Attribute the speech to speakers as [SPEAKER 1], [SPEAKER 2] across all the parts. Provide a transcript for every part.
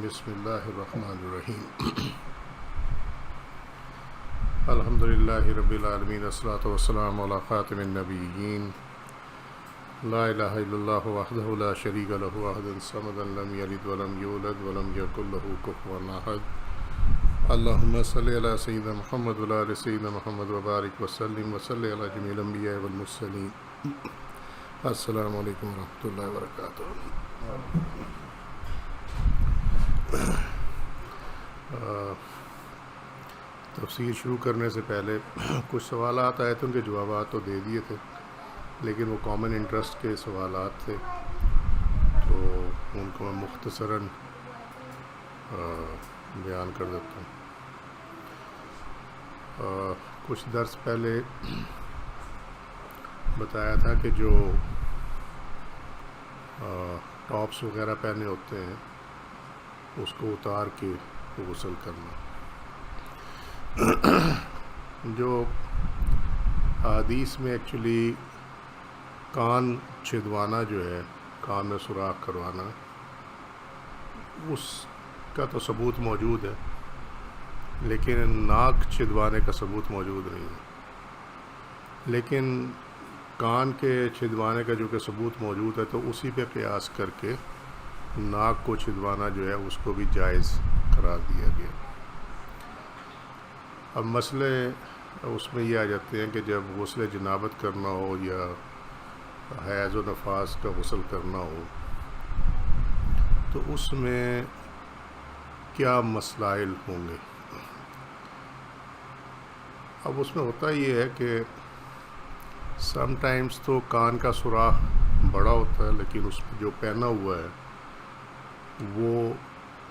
[SPEAKER 1] بسم اللہ الرحمن الرحیم الحمدللہ رب العالمین والصلاۃ والسلام علی خاتم النبیین لا الہ الا اللہ وحدہ لا شریک لہ احد الصمد لم یلد ولم یولد ولم یکن لہ کفوا احد اللہم صلی علی سیدنا محمد وعلی آل سیدنا محمد وبارک وسلم وصلی علی جمیع الانبیاء والمرسلین۔ السلام علیکم ورحمۃ اللہ وبرکاتہ۔ تفسیر شروع کرنے سے پہلے کچھ سوالات آئے تھے، ان کے جوابات تو دے دیے تھے، لیکن وہ کامن انٹرسٹ کے سوالات تھے تو ان کو میں مختصراً بیان کر دیتا ہوں۔ کچھ درس پہلے بتایا تھا کہ جو ٹاپس وغیرہ پہنے ہوتے ہیں اس کو اتار کے غسل کرنا۔ جو حدیث میں ایکچولی کان چھدوانا جو ہے، کان میں سوراخ کروانا، اس کا تو ثبوت موجود ہے، لیکن ناک چھدوانے کا ثبوت موجود نہیں ہے۔ لیکن کان کے چھدوانے کا جو کہ ثبوت موجود ہے تو اسی پہ قیاس کر کے ناک کو چھدوانا جو ہے اس کو بھی جائز قرار دیا گیا۔ اب مسئلے اس میں یہ آ جاتے ہیں کہ جب غسل جنابت کرنا ہو یا حیض و نفاس کا غسل کرنا ہو تو اس میں کیا مسائل ہوں گے۔ اب اس میں ہوتا یہ ہے کہ سم ٹائمز تو کان کا سوراخ بڑا ہوتا ہے، لیکن اس میں جو پہنا ہوا ہے وہ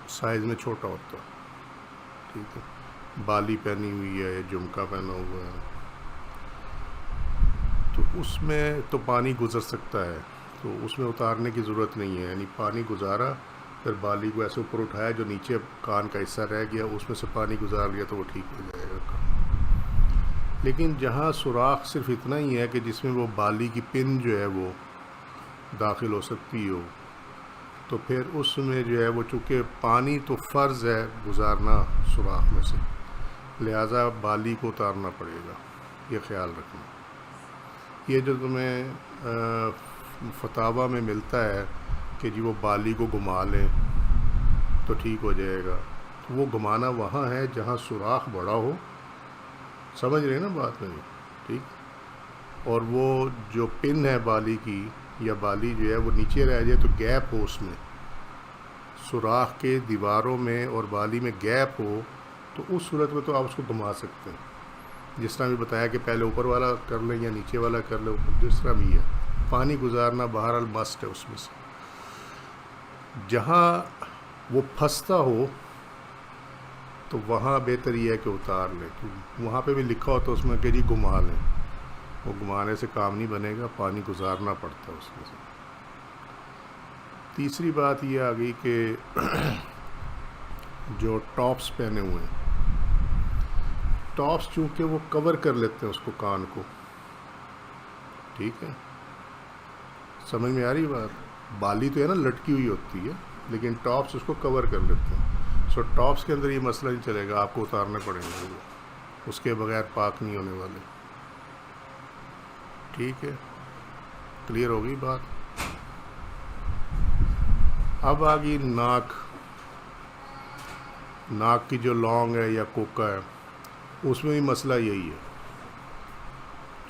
[SPEAKER 1] سائز میں چھوٹا ہوتا ہے، ٹھیک ہے، بالی پہنی ہوئی ہے یا جھمکا پہنا ہوا ہے تو اس میں تو پانی گزر سکتا ہے، تو اس میں اتارنے کی ضرورت نہیں ہے، یعنی پانی گزارا پھر بالی کو ایسے اوپر اٹھایا، جو نیچے کان کا حصہ رہ گیا اس میں سے پانی گزار لیا تو وہ ٹھیک ہو جائے گا۔ لیکن جہاں سوراخ صرف اتنا ہی ہے کہ جس میں وہ بالی کی پن جو ہے وہ داخل ہو سکتی ہو، تو پھر اس میں جو ہے وہ چونکہ پانی تو فرض ہے گزارنا سوراخ میں سے، لہٰذا بالی کو اتارنا پڑے گا، یہ خیال رکھنا۔ یہ جو تمہیں فتاویٰ میں ملتا ہے کہ جی وہ بالی کو گھما لیں تو ٹھیک ہو جائے گا، تو وہ گھمانا وہاں ہے جہاں سوراخ بڑا ہو، سمجھ رہے ہیں نا بات میں، ٹھیک، اور وہ جو پن ہے بالی کی یا بالی جو ہے وہ نیچے رہ جائے تو گیپ ہو، اس میں سوراخ کے دیواروں میں اور بالی میں گیپ ہو، تو اس صورت میں تو آپ اس کو گھما سکتے ہیں، جس طرح بھی بتایا کہ پہلے اوپر والا کر لیں یا نیچے والا کر لیں، جس طرح بھی ہے، پانی گزارنا بہرحال مسٹ ہے اس میں سے۔ جہاں وہ پھنستا ہو تو وہاں بہتر یہ ہے کہ اتار لیں، وہاں پہ بھی لکھا ہوتا ہے اس میں کہ جی گھما لیں، وہ گھمانے سے کام نہیں بنے گا، پانی گزارنا پڑتا ہے اس میں سے۔ تیسری بات یہ آ گئی کہ جو ٹاپس پہنے ہوئے ہیں، ٹاپس چونکہ وہ کور کر لیتے ہیں اس کو، کان کو، ٹھیک ہے، سمجھ میں آ رہی بات، بالی تو ہے نا لٹکی ہوئی ہوتی ہے، لیکن ٹاپس اس کو کور کر لیتے ہیں، سو ٹاپس کے اندر یہ مسئلہ نہیں چلے گا، آپ کو اتارنے پڑیں گے، وہ اس کے بغیر پاک نہیں ہونے والے، ٹھیک ہے، کلیئر ہو گئی بات۔ اب آ گئی ناک کی جو لونگ ہے یا کوکا ہے، اس میں بھی مسئلہ یہی ہے،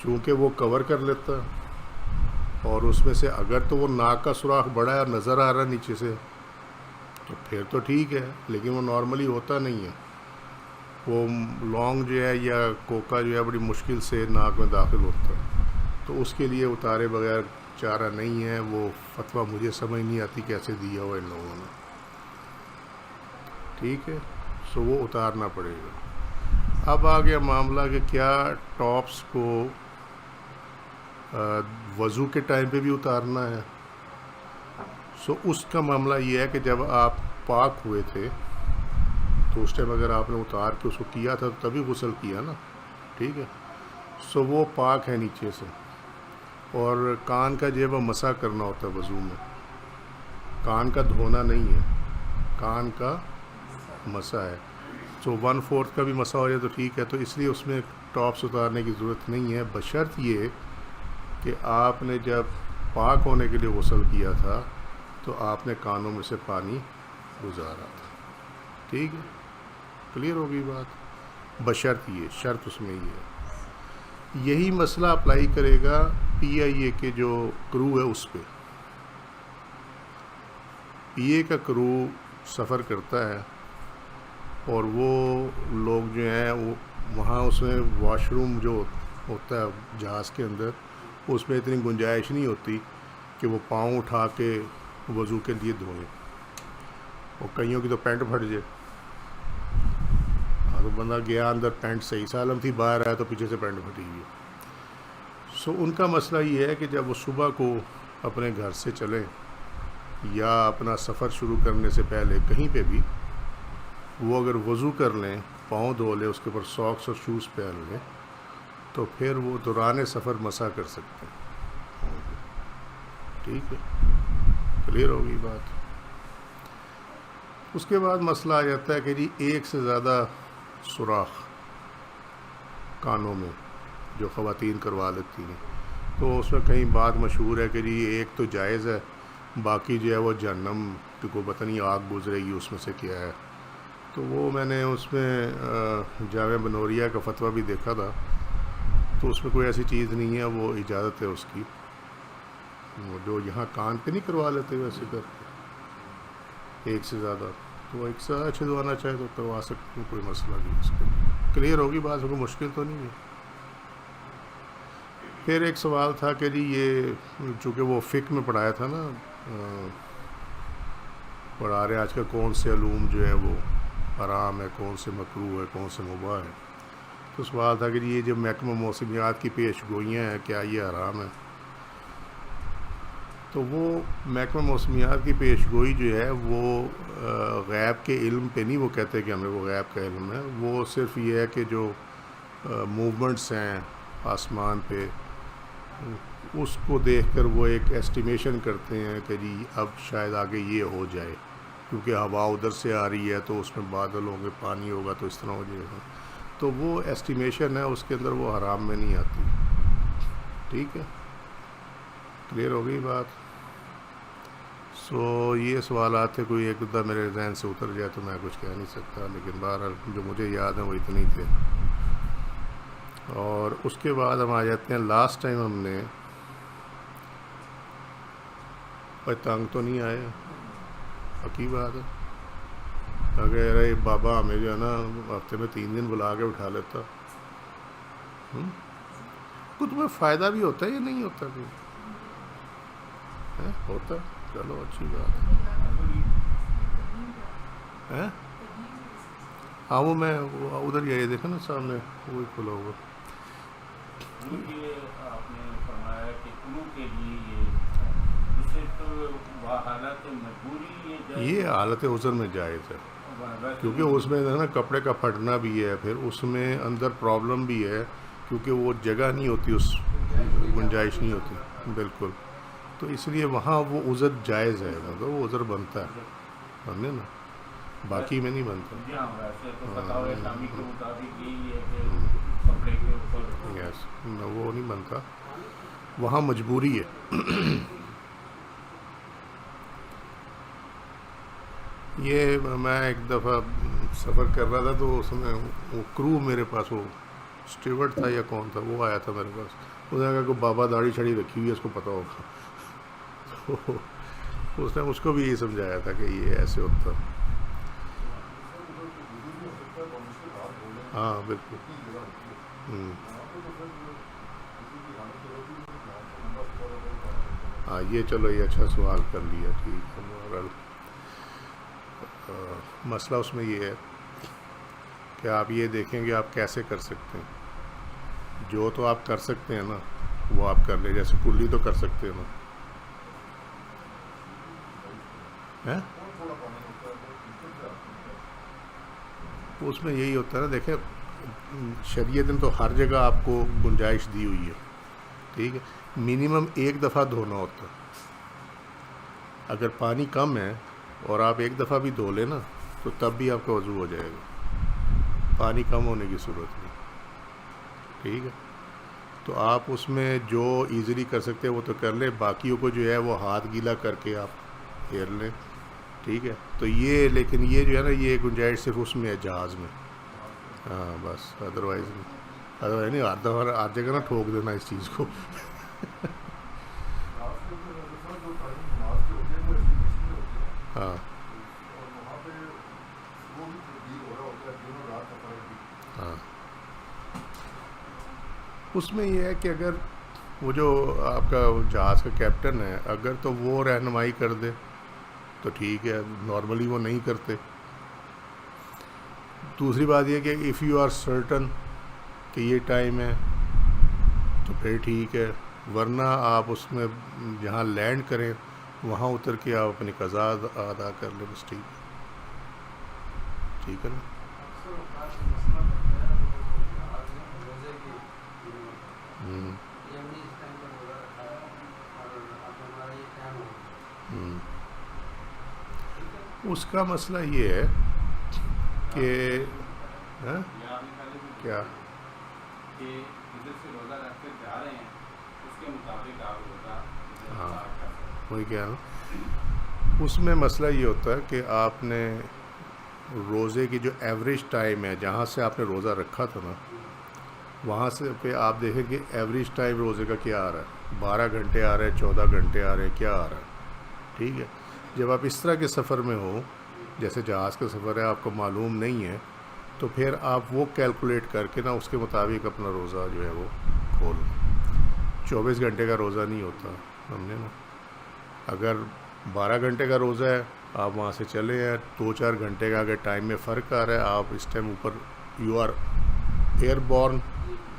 [SPEAKER 1] چونکہ وہ کور کر لیتا ہے اور اس میں سے اگر تو وہ ناک کا سوراخ بڑا ہے اور نظر آ رہا ہے نیچے سے تو پھر تو ٹھیک ہے، لیکن وہ نارملی ہوتا نہیں ہے، وہ لونگ جو ہے یا کوکا جو ہے بڑی مشکل سے ناک میں داخل ہوتا ہے، تو اس کے لیے اتارے بغیر چارہ نہیں ہے۔ وہ فتویٰ مجھے سمجھ نہیں آتی کیسے دیا ہوا ان لوگوں نے، ٹھیک ہے، سو وہ اتارنا پڑے گا۔ اب آ گیا معاملہ کہ کیا ٹاپس کو وضو کے ٹائم پہ بھی اتارنا ہے۔ سو اس کا معاملہ یہ ہے کہ جب آپ پاک ہوئے تھے تو اس ٹائم اگر آپ نے اتار کے اس کو کیا تھا تو تبھی غسل کیا نا، ٹھیک ہے، سو وہ پاک ہے نیچے سے، اور کان کا جو ہے وہ مسح کرنا ہوتا ہے وضو میں، کان کا دھونا نہیں ہے، کان کا مسا ہے. تو 1/4 کا بھی مسا ہو جائے تو ٹھیک ہے. تو اس لیے اس میں ٹاپس اتارنے کی ضرورت نہیں ہے، بشرط یہ کہ آپ نے جب پاک ہونے کے لیے غسل کیا تھا تو آپ نے کانوں میں سے پانی گزارا تھا. ٹھیک ہے، کلیئر ہوگی بات. بشرط یہ، شرط اس میں یہ ہے. یہی مسئلہ اپلائی کرے گا پی آئی اے کے جو کرو ہے اس پہ. پی اے کا کرو سفر کرتا ہے اور وہ لوگ جو ہیں وہ وہاں اس میں واش روم جو ہوتا ہے جہاز کے اندر، اس میں اتنی گنجائش نہیں ہوتی کہ وہ پاؤں اٹھا کے وضو کے لیے دھوئیں. اور کئیوں کی تو پینٹ پھٹ جائے. تو بندہ گیا اندر، پینٹ صحیح سالم تھی، باہر آیا تو پیچھے سے پینٹ پھٹی ہوئی. سو ان کا مسئلہ یہ ہے کہ جب وہ صبح کو اپنے گھر سے چلیں یا اپنا سفر شروع کرنے سے پہلے کہیں پہ بھی وہ اگر وضو کر لیں، پاؤں دھو لیں، اس کے اوپر ساکس اور شوز پہن لیں، تو پھر وہ دوران سفر مسا کر سکتے ہیں. ٹھیک ہے، کلیئر ہوگی بات. اس کے بعد مسئلہ آ جاتا ہے کہ جی ایک سے زیادہ سوراخ کانوں میں جو خواتین کروا لیتی ہیں. تو اس میں کہیں بات مشہور ہے کہ جی ایک تو جائز ہے، باقی جو ہے وہ جہنم کی کو پتہ نہیں آگ گزرے گی اس میں سے کیا ہے. تو وہ میں نے اس میں جامعہ بنوریہ کا فتویٰ بھی دیکھا تھا. تو اس میں کوئی ایسی چیز نہیں ہے، وہ اجازت ہے اس کی. وہ جو یہاں کان پہ نہیں کروا لیتے ویسے کر کے ایک سے زیادہ، تو ایک سے زیادہ چھدوانا چاہے تو کروا سکتے ہیں، کوئی مسئلہ نہیں اس کے. کلیئر ہوگی بات، کوئی مشکل تو نہیں ہے. پھر ایک سوال تھا کہ جی یہ چونکہ وہ فقہ میں پڑھایا تھا نا، پڑھا رہے آج کل کون سے علوم جو ہے وہ حرام ہے، کون سے مکروہ ہے، کون سے مباح ہے. تو سوال تھا کہ جی یہ جو محکمہ موسمیات کی پیش گوئیاں ہیں کیا یہ حرام ہے؟ تو وہ محکمہ موسمیات کی پیش گوئی جو ہے وہ غیب کے علم پہ نہیں وہ کہتے کہ ہمیں وہ غیب کا علم ہے. وہ صرف یہ ہے کہ جو موومنٹس ہیں آسمان پہ اس کو دیکھ کر وہ ایک ایسٹیمیشن کرتے ہیں کہ جی اب شاید آگے یہ ہو جائے، کیونکہ ہوا ادھر سے آ رہی ہے تو اس میں بادل ہوں گے، پانی ہوگا تو اس طرح ہو جائے گا. تو وہ ایسٹیمیشن ہے، اس کے اندر وہ حرام میں نہیں آتی. ٹھیک ہے، کلیئر ہو گئی بات. سو یہ سوالات تھے، کوئی ایک دفعہ میرے ذہن سے اتر جائے تو میں کچھ کہہ نہیں سکتا، لیکن بہرحال جو مجھے یاد ہیں وہ اتنے ہی تھے. اور اس کے بعد ہم آ جاتے ہیں، لاسٹ ٹائم ہم نے کوئی تنگ تو نہیں آئے، حقیقی بات ہے. اگر ارے بابا ہمیں جو ہے نا ہفتے میں 3 دن بلا کے اٹھا لیتا، تو تمہیں فائدہ بھی ہوتا ہے یا نہیں ہوتا؟ کوئی ہوتا ہے، چلو اچھی بات ہے. ہاں وہ میں ادھر یہ دیکھا نا سامنے وہی کھلا ہوا.
[SPEAKER 2] آپ نے فرمایا کہ کرو کے لیے
[SPEAKER 1] یہ حالت عذر میں جائز ہے، کیونکہ اس میں نا کپڑے کا پھٹنا بھی ہے، پھر اس میں اندر پرابلم بھی ہے، کیونکہ وہ جگہ نہیں ہوتی، اس گنجائش نہیں ہوتی بالکل. تو اس لیے وہاں وہ عذر جائز ہے، مطلب وہ عذر بنتا ہے، سمجھے نا، باقی میں نہیں بنتا. یس، وہ نہیں بنتا، وہاں مجبوری ہے. یہ میں ایک دفعہ سفر کر رہا تھا تو اس میں وہ کرو میرے پاس، وہ اسٹیورڈ تھا یا کون تھا، وہ آیا تھا میرے پاس. اس نے کہا کہ بابا داڑھی چھڑی رکھی ہوئی ہے، اس کو پتہ ہوگا. تو اس نے اس کو بھی یہ سمجھایا تھا کہ یہ ایسے ہوتا. ہاں بالکل. ہاں یہ چلو یہ اچھا سوال کر لیا، ٹھیک ہے. مسئلہ اس میں یہ ہے کہ آپ یہ دیکھیں کہ آپ کیسے کر سکتے ہیں. جو تو آپ کر سکتے ہیں نا وہ آپ کر لیں، جیسے کلی تو کر سکتے ہیں نا. اس میں یہی ہوتا ہے نا، دیکھیں شریعت نے تو ہر جگہ آپ کو گنجائش دی ہوئی ہے، ٹھیک ہے. منیمم ایک دفعہ دھونا ہوتا ہے. اگر پانی کم ہے اور آپ ایک دفعہ بھی دھو لیں نا تو تب بھی آپ کا وضو ہو جائے گا، پانی کم ہونے کی ضرورت نہیں، ٹھیک ہے؟ تو آپ اس میں جو ایزیلی کر سکتے ہیں وہ تو کر لیں، باقیوں کو جو ہے وہ ہاتھ گیلا کر کے آپ پھیر لیں، ٹھیک ہے؟ تو یہ لیکن یہ جو ہے نا یہ گنجائش صرف اس میں ہے جہاز میں، ہاں بس، ادروائز نہیں، ہر جگہ نا ٹھوک دینا اس چیز کو ہاں ہاں، اس میں یہ ہے کہ اگر وہ جو آپ کا جہاز کا کیپٹن ہے اگر تو وہ رہنمائی کر دے تو ٹھیک ہے، نارملی وہ نہیں کرتے۔ دوسری بات یہ کہ اف یو آر سرٹن کہ یہ ٹائم ہے تو پھر ٹھیک ہے، ورنہ آپ اس میں جہاں لینڈ کریں وہاں اتر کے آپ اپنی قضا ادا کر لیں، بس ٹھیک ہے نا؟ ہوں ہوں، اس کا مسئلہ یہ ہے کہ ہاں
[SPEAKER 2] یا آپ نے پہلے بھی
[SPEAKER 1] کیا
[SPEAKER 2] کہ ادھر سے روزہ رکھ کر جا رہے ہیں اس کے مطابق آپ روزہ
[SPEAKER 1] ہاں
[SPEAKER 2] افطار کر سکتے
[SPEAKER 1] وہی کہہ رہا ہوں، اس میں مسئلہ یہ ہوتا ہے کہ آپ نے روزے کی جو ایوریج ٹائم ہے جہاں سے آپ نے روزہ رکھا تھا نا وہاں سے پہ آپ دیکھیں کہ ایوریج ٹائم روزے کا کیا آ رہا ہے، 12 گھنٹے آ رہے ہیں، 14 گھنٹے آ رہے ہیں، کیا آ رہا ہے، ٹھیک ہے؟ جب آپ اس طرح کے سفر میں ہو جیسے جہاز کا سفر ہے آپ کو معلوم نہیں ہے تو پھر آپ وہ کیلکولیٹ کر کے نا اس کے مطابق اپنا روزہ جو ہے وہ کھول، 24 گھنٹے کا روزہ نہیں ہوتا، سمجھے نا؟ اگر 12 گھنٹے کا روزہ ہے آپ وہاں سے چلے ہیں، 2-4 گھنٹے کا اگر ٹائم میں فرق آ رہا ہے، آپ اس ٹائم اوپر یو آر ایئر بورن،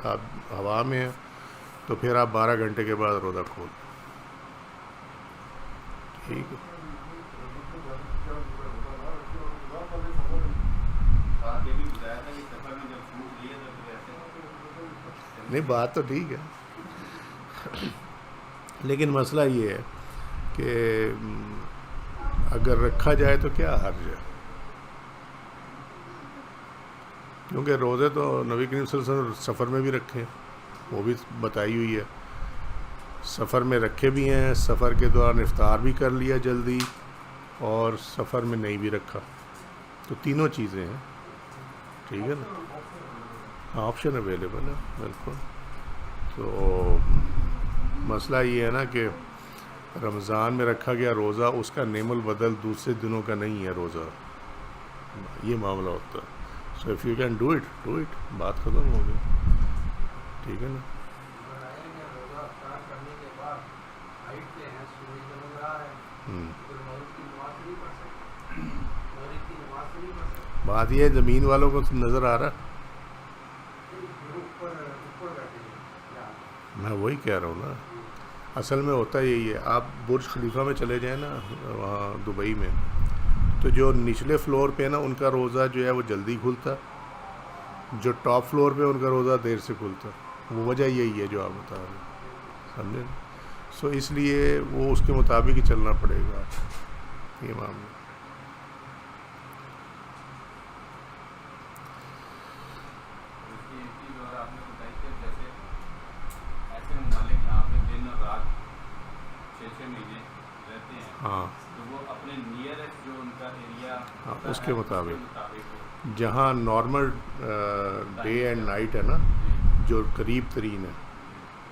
[SPEAKER 1] آپ ہوا میں ہیں، تو پھر آپ 12 گھنٹے کے بعد روزہ کھول، ٹھیک ہے؟
[SPEAKER 2] ساتھ یہ بھی بتایا تھا کہ سفر میں جب پھوٹ لیے تو پھر ایسے
[SPEAKER 1] نہیں بات تو ٹھیک ہے لیکن مسئلہ یہ ہے کہ اگر رکھا جائے تو کیا حرج ہے، کیونکہ روزے تو نبی کریم صلی اللہ علیہ وسلم سفر میں بھی رکھے ہیں، وہ بھی بتائی ہوئی ہے، سفر میں رکھے بھی ہیں، سفر کے دوران افطار بھی کر لیا جلدی، اور سفر میں نہیں بھی رکھا، تو تینوں چیزیں ہیں، ٹھیک ہے نا؟ آپشن اویلیبل ہے بالکل۔ تو مسئلہ یہ ہے نا کہ رمضان میں رکھا گیا روزہ اس کا نعم البدل دوسرے دنوں کا نہیں ہے روزہ، یہ معاملہ ہوتا ہے۔ So if you can do it, بات ختم ہو گئی، ٹھیک ہے نا؟ بات یہ ہے زمین والوں کو نظر آ رہا، میں وہی کہہ رہا ہوں نا، اصل میں ہوتا یہی ہے، آپ برج خلیفہ میں چلے جائیں نا وہاں دبئی میں، تو جو نچلے فلور پہ نا ان کا روزہ جو ہے وہ جلدی کھلتا، جو ٹاپ فلور پہ ان کا روزہ دیر سے کھلتا، وہ وجہ یہی ہے جو آپ بتا رہے ہیں، سمجھے؟ سو اس لیے وہ اس کے مطابق ہی چلنا پڑے گا، یہ معاملہ۔
[SPEAKER 2] اس کی ایک چیز اور آپ نے بتائی کہ جیسے ایسے ممالک جہاں پہ دن اور رات 6 مہینے رہتے ہیں
[SPEAKER 1] ہاں
[SPEAKER 2] تو وہ اپنے نیئرسٹ جو ان کا ایریا
[SPEAKER 1] ہاں
[SPEAKER 2] ہوتا
[SPEAKER 1] اس
[SPEAKER 2] ہے
[SPEAKER 1] کے
[SPEAKER 2] وہ
[SPEAKER 1] مطابق جہاں نارمل ڈے اینڈ نائٹ ہے نا جو قریب ترین ہے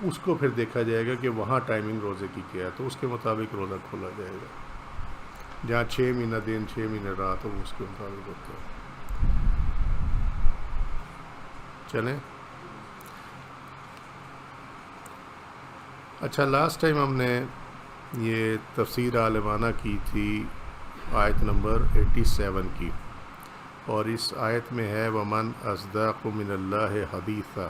[SPEAKER 1] اس کو پھر دیکھا جائے گا کہ وہاں ٹائمنگ روزے کی کیا ہے، تو اس کے مطابق روزہ کھولا جائے گا، جہاں 6 مہینہ دن 6 مہینے رات ہو وہ اس کے مطابق ہوتا ہے۔ چلیں، اچھا لاسٹ ٹائم ہم نے یہ تفسیر عالمانہ کی تھی آیت نمبر 87 کی، اور اس آیت میں ہے وَمَنْ أَصْدَقُ مِنَ اللَّهِ حَدِيثًا،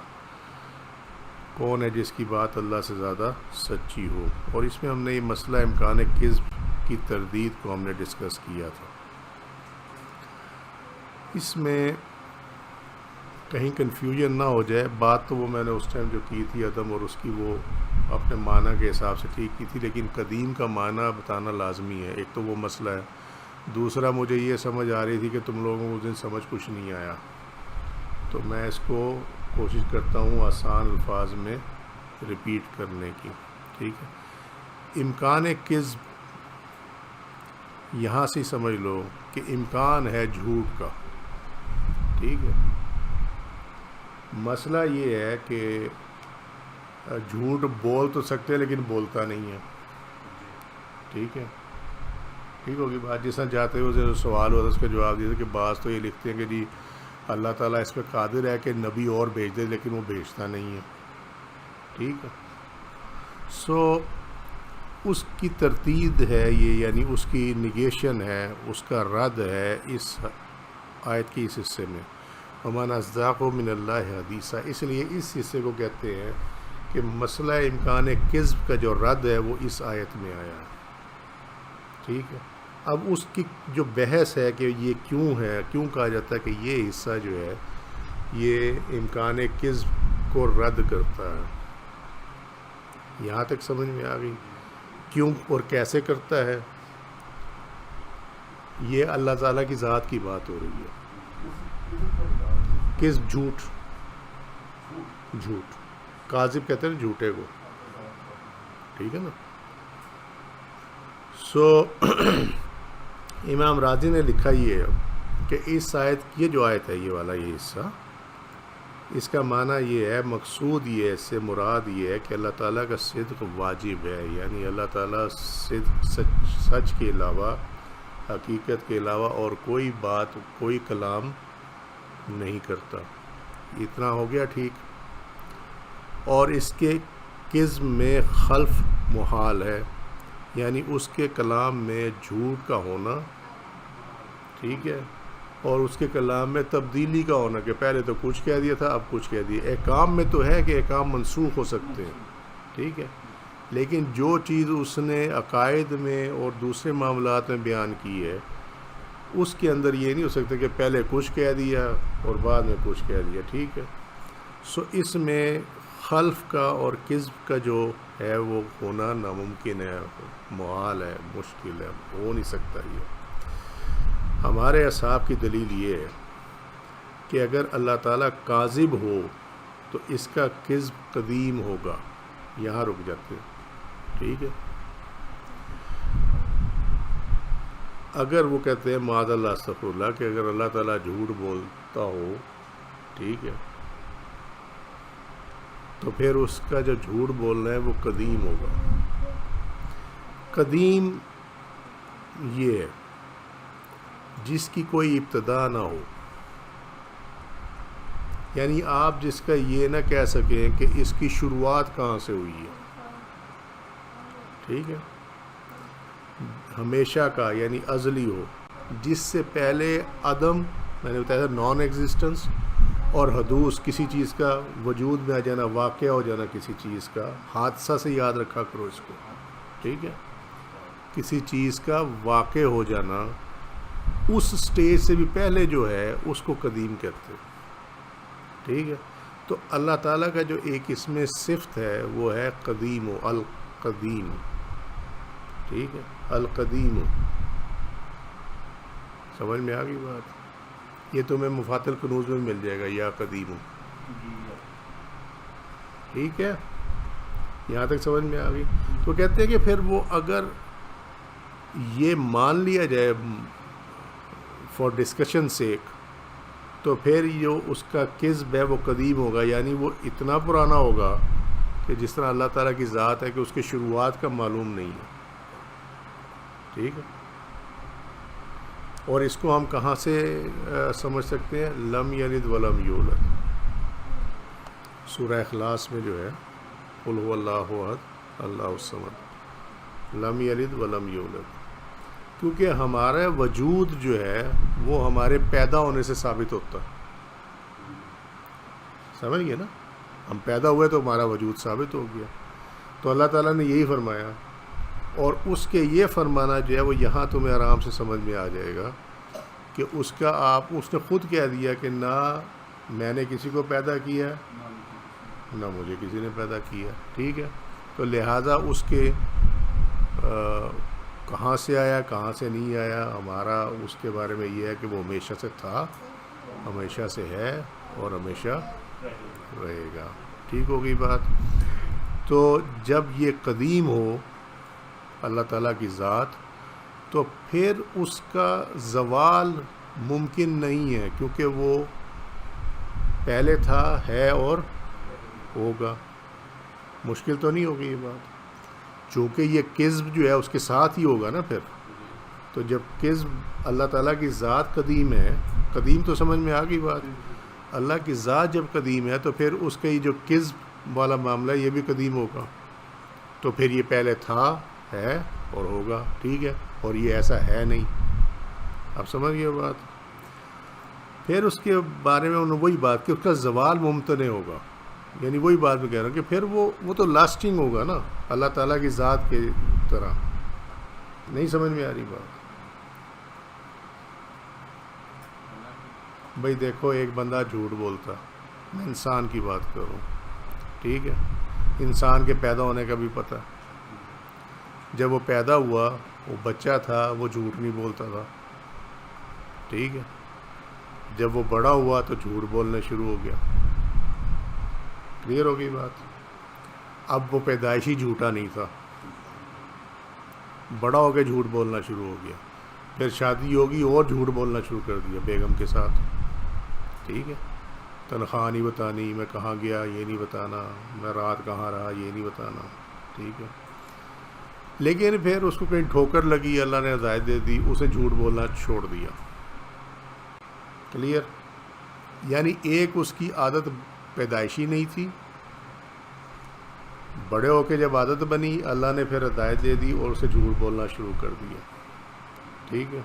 [SPEAKER 1] کون ہے جس کی بات اللہ سے زیادہ سچی ہو، اور اس میں ہم نے یہ مسئلہ امکان کذب کی تردید کو ہم نے ڈسکس کیا تھا۔ اس میں کہیں کنفیوژن نہ ہو جائے، بات تو وہ میں نے اس ٹائم جو کی تھی عدم اور اس کی وہ اپنے معنی کے حساب سے ٹھیک کی تھی، لیکن قدیم کا معنی بتانا لازمی ہے، ایک تو وہ مسئلہ ہے، دوسرا مجھے یہ سمجھ آ رہی تھی کہ تم لوگوں کو اس دن سمجھ کچھ نہیں آیا، تو میں اس کو کوشش کرتا ہوں آسان الفاظ میں ریپیٹ کرنے کی، ٹھیک ہے۔ امکان کذب، یہاں سے سمجھ لو کہ امکان ہے جھوٹ کا، ٹھیک ہے۔ مسئلہ یہ ہے کہ جھوٹ بول تو سکتے ہیں لیکن بولتا نہیں ہے، ٹھیک ہے، ٹھیک ہوگی بات۔ جس طرح جاتے ہوئے جو سوال ہوتا ہے اس کا جواب دیا کہ بعض تو یہ لکھتے ہیں کہ جی اللہ تعالیٰ اس پہ قادر ہے کہ نبی اور بھیج دے، لیکن وہ بھیجتا نہیں ہے، ٹھیک ہے۔ سو اس کی تردید ہے یہ، یعنی اس کی نگیشن ہے، اس کا رد ہے اس آیت کی اس حصے میں، وَمَنْ أَصْدَقُ مِنَ اللَّهِ حَدِيثًا۔ اس لیے اس حصے کو کہتے ہیں کہ مسئلہ امکان کذب کا جو رد ہے وہ اس آیت میں آیا ہے، ٹھیک ہے۔ اب اس کی جو بحث ہے کہ یہ کیوں ہے، کیوں کہا جاتا ہے کہ یہ حصہ جو ہے یہ امکان کذب کو رد کرتا ہے، یہاں تک سمجھ میں آ گئی؟ کیوں اور کیسے کرتا ہے، یہ اللہ تعالیٰ کی ذات کی بات ہو رہی ہے۔ کذب جھوٹ، جھوٹ، کاذب کہتے ہیں جھوٹے کو، ٹھیک ہے نا۔ سو امام راضی نے لکھا یہ کہ اس آیت، یہ جو آیت ہے یہ والا یہ حصہ، اس کا معنی یہ ہے، مقصود یہ ہے، اس سے مراد یہ ہے کہ اللہ تعالیٰ کا صدق واجب ہے، یعنی اللہ تعالیٰ سچ کے علاوہ، حقیقت کے علاوہ اور کوئی بات، کوئی کلام نہیں کرتا۔ اتنا ہو گیا ٹھیک۔ اور اس کے کذب میں خلف محال ہے، یعنی اس کے کلام میں جھوٹ کا ہونا، ٹھیک ہے، اور اس کے کلام میں تبدیلی کا ہونا کہ پہلے تو کچھ کہہ دیا تھا اب کچھ کہہ دیا۔ احکام میں تو ہے کہ احکام منسوخ ہو سکتے ہیں، ٹھیک ہے، لیکن جو چیز اس نے عقائد میں اور دوسرے معاملات میں بیان کی ہے اس کے اندر یہ نہیں ہو سکتا کہ پہلے کچھ کہہ دیا اور بعد میں کچھ کہہ دیا، ٹھیک ہے۔ سو اس میں خلف کا اور کذب کا جو ہے وہ ہونا ناممکن ہے، محال ہے، مشکل ہے، ہو نہیں سکتا۔ یہ ہمارے اصحاب کی دلیل یہ ہے کہ اگر اللہ تعالیٰ کاذب ہو تو اس کا کذب قدیم ہوگا۔ یہاں رک جاتے ہیں، ٹھیک ہے۔ اگر وہ کہتے ہیں معاذ اللہ استغفر اللہ کہ اگر اللہ تعالیٰ جھوٹ بولتا ہو، ٹھیک ہے، تو پھر اس کا جو جھوٹ بولنا ہے وہ قدیم ہوگا۔ قدیم یہ ہے جس کی کوئی ابتدا نہ ہو، یعنی آپ جس کا یہ نہ کہہ سکیں کہ اس کی شروعات کہاں سے ہوئی ہے، ٹھیک ہے، ہمیشہ کا یعنی ازلی ہو، جس سے پہلے عدم، میں نے بتایا تھا نان ایگزسٹنس، اور حدوث کسی چیز کا وجود میں آ جانا، واقع ہو جانا کسی چیز کا، حادثہ سے یاد رکھا کرو اس کو، ٹھیک ہے، کسی چیز کا واقع ہو جانا، اس سٹیج سے بھی پہلے جو ہے اس کو قدیم کہتے ہیں، ٹھیک ہے۔ تو اللہ تعالیٰ کا جو ایک اس میں صفت ہے وہ ہے قدیم و القدیم، ٹھیک ہے، القدیم، سمجھ میں آ گئی بات؟ یہ تمہیں مفات الکنوز میں مل جائے گا، یا قدیم، ٹھیک ہے، یہاں تک سمجھ میں آ گئی۔ تو کہتے ہیں کہ پھر وہ اگر یہ مان لیا جائے فار ڈسکشن سیک، تو پھر جو اس کا کذب ہے وہ قدیم ہوگا، یعنی وہ اتنا پرانا ہوگا کہ جس طرح اللہ تعالیٰ کی ذات ہے کہ اس کی شروعات کا معلوم نہیں ہے، ٹھیک ہے۔ اور اس کو ہم کہاں سے سمجھ سکتے ہیں؟ لم یلد ولم یولد، سورہ اخلاص میں جو ہے قل هو اللہ احد اللہ الصمد، لم یلد ولم یولد، کیونکہ ہمارا وجود جو ہے وہ ہمارے پیدا ہونے سے ثابت ہوتا ہے، سمجھ گئے نا، ہم پیدا ہوئے تو ہمارا وجود ثابت ہو گیا۔ تو اللہ تعالیٰ نے یہی فرمایا، اور اس کے یہ فرمانا جو ہے وہ یہاں تمہیں آرام سے سمجھ میں آ جائے گا کہ اس کا اس نے خود کہہ دیا کہ نہ میں نے کسی کو پیدا کیا نہ مجھے کسی نے پیدا کیا، ٹھیک ہے۔ تو لہٰذا اس کے کہاں سے آیا کہاں سے نہیں آیا، ہمارا اس کے بارے میں یہ ہے کہ وہ ہمیشہ سے تھا، ہمیشہ سے ہے اور ہمیشہ رہے گا. ٹھیک ہوگی بات. تو جب یہ قدیم ہو اللہ تعالیٰ کی ذات، تو پھر اس کا زوال ممکن نہیں ہے، کیونکہ وہ پہلے تھا، ہے اور ہوگا. مشکل تو نہیں ہوگی یہ بات، چونکہ یہ کذب جو ہے اس کے ساتھ ہی ہوگا نا پھر. تو جب کذب اللہ تعالیٰ کی ذات قدیم ہے، قدیم تو سمجھ میں آ گئی بات. اللہ کی ذات جب قدیم ہے تو پھر اس کا یہ جو کذب والا معاملہ ہے یہ بھی قدیم ہوگا. تو پھر یہ پہلے تھا، ہے اور ہوگا. ٹھیک ہے، اور یہ ایسا ہے نہیں. آپ سمجھ گئے بات. پھر اس کے بارے میں انہوں وہی بات کہ اس کا زوال ممتنع ہوگا، یعنی وہی بات میں کہہ رہا ہوں کہ پھر وہ تو لاسٹنگ ہوگا نا اللہ تعالیٰ کی ذات کے طرح. نہیں سمجھ میں آ رہی بات. بھئی دیکھو، ایک بندہ جھوٹ بولتا، میں انسان کی بات کروں، ٹھیک ہے، انسان کے پیدا ہونے کا بھی پتہ. جب وہ پیدا ہوا، وہ بچہ تھا، وہ جھوٹ نہیں بولتا تھا، ٹھیک ہے. جب وہ بڑا ہوا تو جھوٹ بولنا شروع ہو گیا. کلیئر ہو گئی بات. اب وہ پیدائشی جھوٹا نہیں تھا، بڑا ہو کے جھوٹ بولنا شروع ہو گیا. پھر شادی ہوگی اور جھوٹ بولنا شروع کر دیا بیگم کے ساتھ، ٹھیک ہے. تنخواہ نہیں بتانی، میں کہاں گیا یہ نہیں بتانا، میں رات کہاں رہا یہ نہیں بتانا، ٹھیک ہے. لیکن پھر اس کو کہیں ٹھوکر لگی، اللہ نے ہدایت دے دی، اسے جھوٹ بولنا چھوڑ دیا. کلیئر. یعنی ایک اس کی عادت پیدائشی نہیں تھی، بڑے ہو کے جب عادت بنی اللہ نے پھر ہدایت دے دی اور اسے جھوٹ بولنا شروع کر دیا. ٹھیک ہے،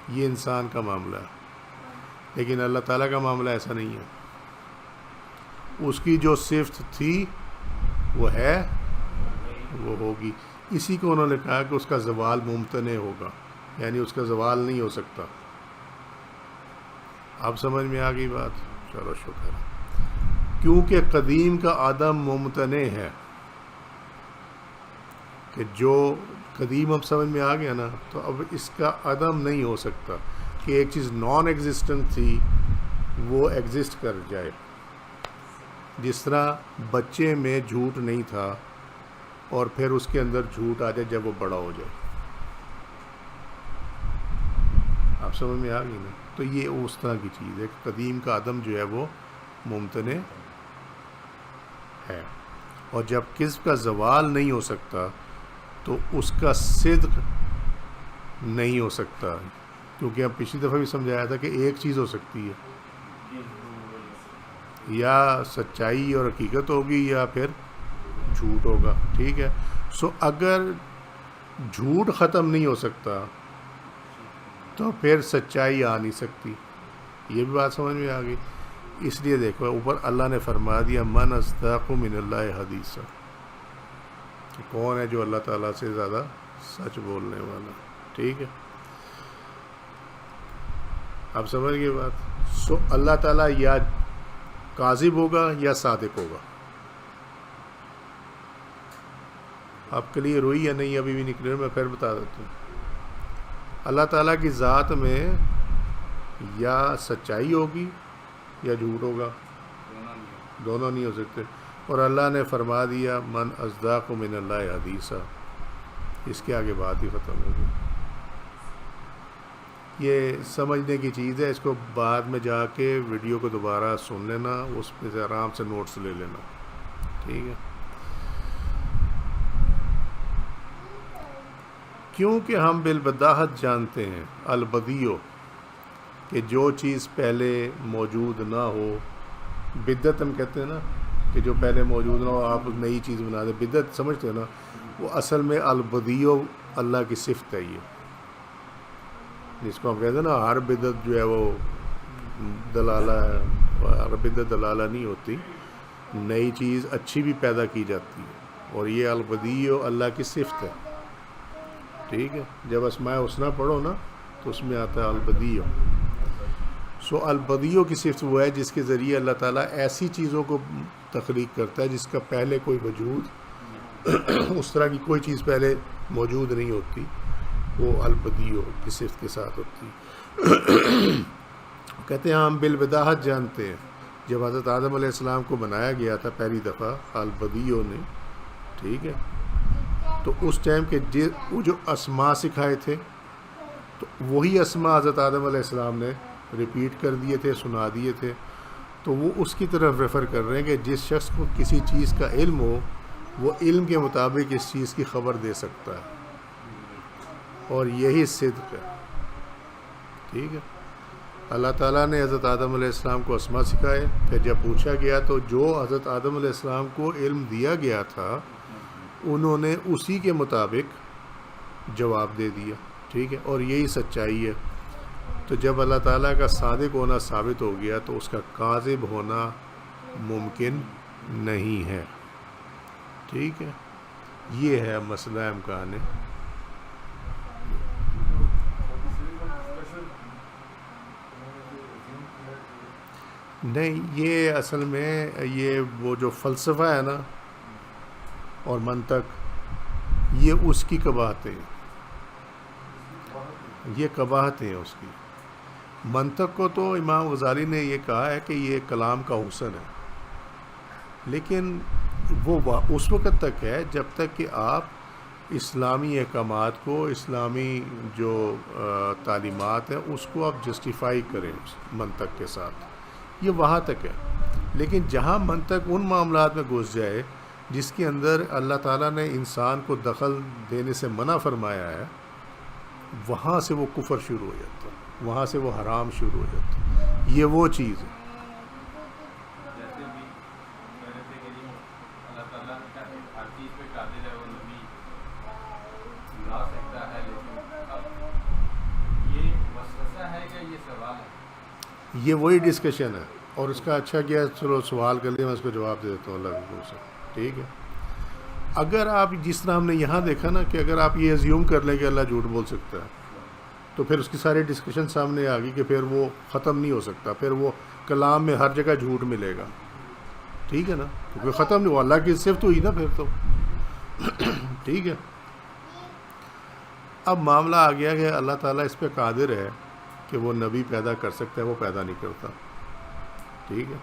[SPEAKER 1] یہ انسان کا معاملہ ہے. لیکن اللہ تعالیٰ کا معاملہ ایسا نہیں ہے. اس کی جو صفت تھی وہ ہے، وہ ہوگی. اسی کو انہوں نے کہا کہ اس کا زوال ممتنع ہوگا، یعنی اس کا زوال نہیں ہو سکتا. اب سمجھ میں آ گئی بات. چلو شکر ہے. کیونکہ قدیم کا عدم ممتنع ہے، کہ جو قدیم اب سمجھ میں آ گیا نا، تو اب اس کا عدم نہیں ہو سکتا کہ ایک چیز نان ایگزسٹنٹ تھی وہ ایگزسٹ کر جائے. جس طرح بچے میں جھوٹ نہیں تھا اور پھر اس کے اندر جھوٹ آ جائے جب وہ بڑا ہو جائے. آپ سمجھ میں آ گئی نا. تو یہ اس طرح کی چیز ہے کہ قدیم کا عدم جو ہے وہ ممتنع ہے. اور جب کذب کا زوال نہیں ہو سکتا تو اس کا صدق نہیں ہو سکتا. کیونکہ ہم پچھلی دفعہ بھی سمجھایا تھا کہ ایک چیز ہو سکتی ہے، یا سچائی اور حقیقت ہوگی یا پھر جھوٹ ہوگا. ٹھیک ہے. سو اگر جھوٹ ختم نہیں ہو سکتا تو پھر سچائی آ نہیں سکتی. یہ بھی بات سمجھ میں آ گئی. اس لیے دیکھو اوپر اللہ نے فرما دیا من اصدق من اللہ حدیثا، کہ کون ہے جو اللہ تعالیٰ سے زیادہ سچ بولنے والا. ٹھیک ہے. اب سمجھ گئے بات. سو اللہ تعالیٰ یا کاذب ہوگا یا صادق ہوگا. آپ کلیئر ہوئی یا نہیں؟ ابھی بھی نہیں کلیئر، میں پھر بتا دیتا ہوں. اللہ تعالیٰ کی ذات میں یا سچائی ہوگی یا جھوٹ ہوگا، دونوں نہیں ہو سکتے. اور اللہ نے فرما دیا من اصدق من اللہ حدیثا، اس کے آگے بات ہی ختم ہوگی. یہ سمجھنے کی چیز ہے. اس کو بعد میں جا کے ویڈیو کو دوبارہ سن لینا، اس پہ سے آرام سے نوٹس لے لینا. ٹھیک ہے. کیونکہ ہم بالبداہت جانتے ہیں البدیو، کہ جو چیز پہلے موجود نہ ہو، بدعت ہم کہتے ہیں نا، کہ جو پہلے موجود نہ ہو آپ نئی چیز بنا دیں، بدعت سمجھتے ہیں نا. وہ اصل میں البدیو اللہ کی صفت ہے. یہ جس کو ہم کہتے ہیں نا ہر بدعت جو ہے وہ دلالہ ہے، ہر بدعت دلالہ نہیں ہوتی. نئی چیز اچھی بھی پیدا کی جاتی ہے، اور یہ البدیو اللہ کی صفت ہے. ٹھیک ہے. جب اسماء الحسنی پڑھو نا تو اس میں آتا ہے البدیو. سو البدیو کی صفت وہ ہے جس کے ذریعے اللہ تعالیٰ ایسی چیزوں کو تخلیق کرتا ہے جس کا پہلے کوئی وجود اس طرح کی کوئی چیز پہلے موجود نہیں ہوتی. وہ البدیو کی صفت کے ساتھ ہوتی ہے. کہتے ہیں ہم بالبداہت جانتے ہیں جب حضرت آدم علیہ السلام کو بنایا گیا تھا پہلی دفعہ البدیو نے، ٹھیک ہے، تو اس ٹائم کے وہ جو اسماء سکھائے تھے تو وہی اسماء حضرت آدم علیہ السلام نے ریپیٹ کر دیے تھے، سنا دیے تھے. تو وہ اس کی طرف ریفر کر رہے ہیں کہ جس شخص کو کسی چیز کا علم ہو وہ علم کے مطابق اس چیز کی خبر دے سکتا ہے، اور یہی صدق ہے. ٹھیک ہے. اللہ تعالیٰ نے حضرت آدم علیہ السلام کو اسماء سکھائے، پھر جب پوچھا گیا تو جو حضرت آدم علیہ السلام کو علم دیا گیا تھا انہوں نے اسی کے مطابق جواب دے دیا. ٹھیک ہے، اور یہی سچائی ہے. تو جب اللہ تعالیٰ کا صادق ہونا ثابت ہو گیا تو اس کا کاذب ہونا ممکن نہیں ہے. ٹھیک ہے، یہ ہے مسئلہ امکان ہے. نہیں، یہ اصل میں یہ وہ جو فلسفہ ہے نا اور منطق، یہ اس کی قباحتیں ہیں، یہ قباحتیں ہیں اس کی. منطق کو تو امام غزالی نے یہ کہا ہے کہ یہ کلام کا حسن ہے، لیکن وہ اس وقت تک ہے جب تک کہ آپ اسلامی احکامات کو، اسلامی جو تعلیمات ہیں اس کو آپ جسٹیفائی کریں منطق کے ساتھ، یہ وہاں تک ہے. لیکن جہاں منطق ان معاملات میں گھس جائے جس کے اندر اللہ تعالیٰ نے انسان کو دخل دینے سے منع فرمایا ہے، وہاں سے وہ کفر شروع ہو جاتا ہے، وہاں سے وہ حرام شروع ہو جاتا ہے. یہ وہ چیز ہے.
[SPEAKER 2] جیسے بھی پہلے سے کہ اللہ تعالیٰ نے کہا کہ ہر چیز پہ قادر ہے، وہ نبی لا سکتا ہے، لیکن اب یہ وسوسہ ہے کہ یہ سوال ہے؟
[SPEAKER 1] یہ وہی ڈسکشن ہے، اور اس کا اچھا کیا ہے، چلو سوال کر لیا، میں اس کو جواب دے دیتا ہوں اللہ کے حکم سے. ٹھیک ہے. اگر آپ جس طرح ہم نے یہاں دیکھا نا کہ اگر آپ یہ ایزیوم کر لیں کہ اللہ جھوٹ بول سکتا ہے تو پھر اس کی ساری ڈسکشن سامنے آ گئی کہ پھر وہ ختم نہیں ہو سکتا، پھر وہ کلام میں ہر جگہ جھوٹ ملے گا. ٹھیک ہے نا، کیونکہ ختم نہیں ہوا، اللہ کی صفت ہوئی نا پھر تو. ٹھیک ہے. اب معاملہ آ گیا کہ اللہ تعالیٰ اس پہ قادر ہے کہ وہ نبی پیدا کر سکتا ہے، وہ پیدا نہیں کرتا. ٹھیک ہے.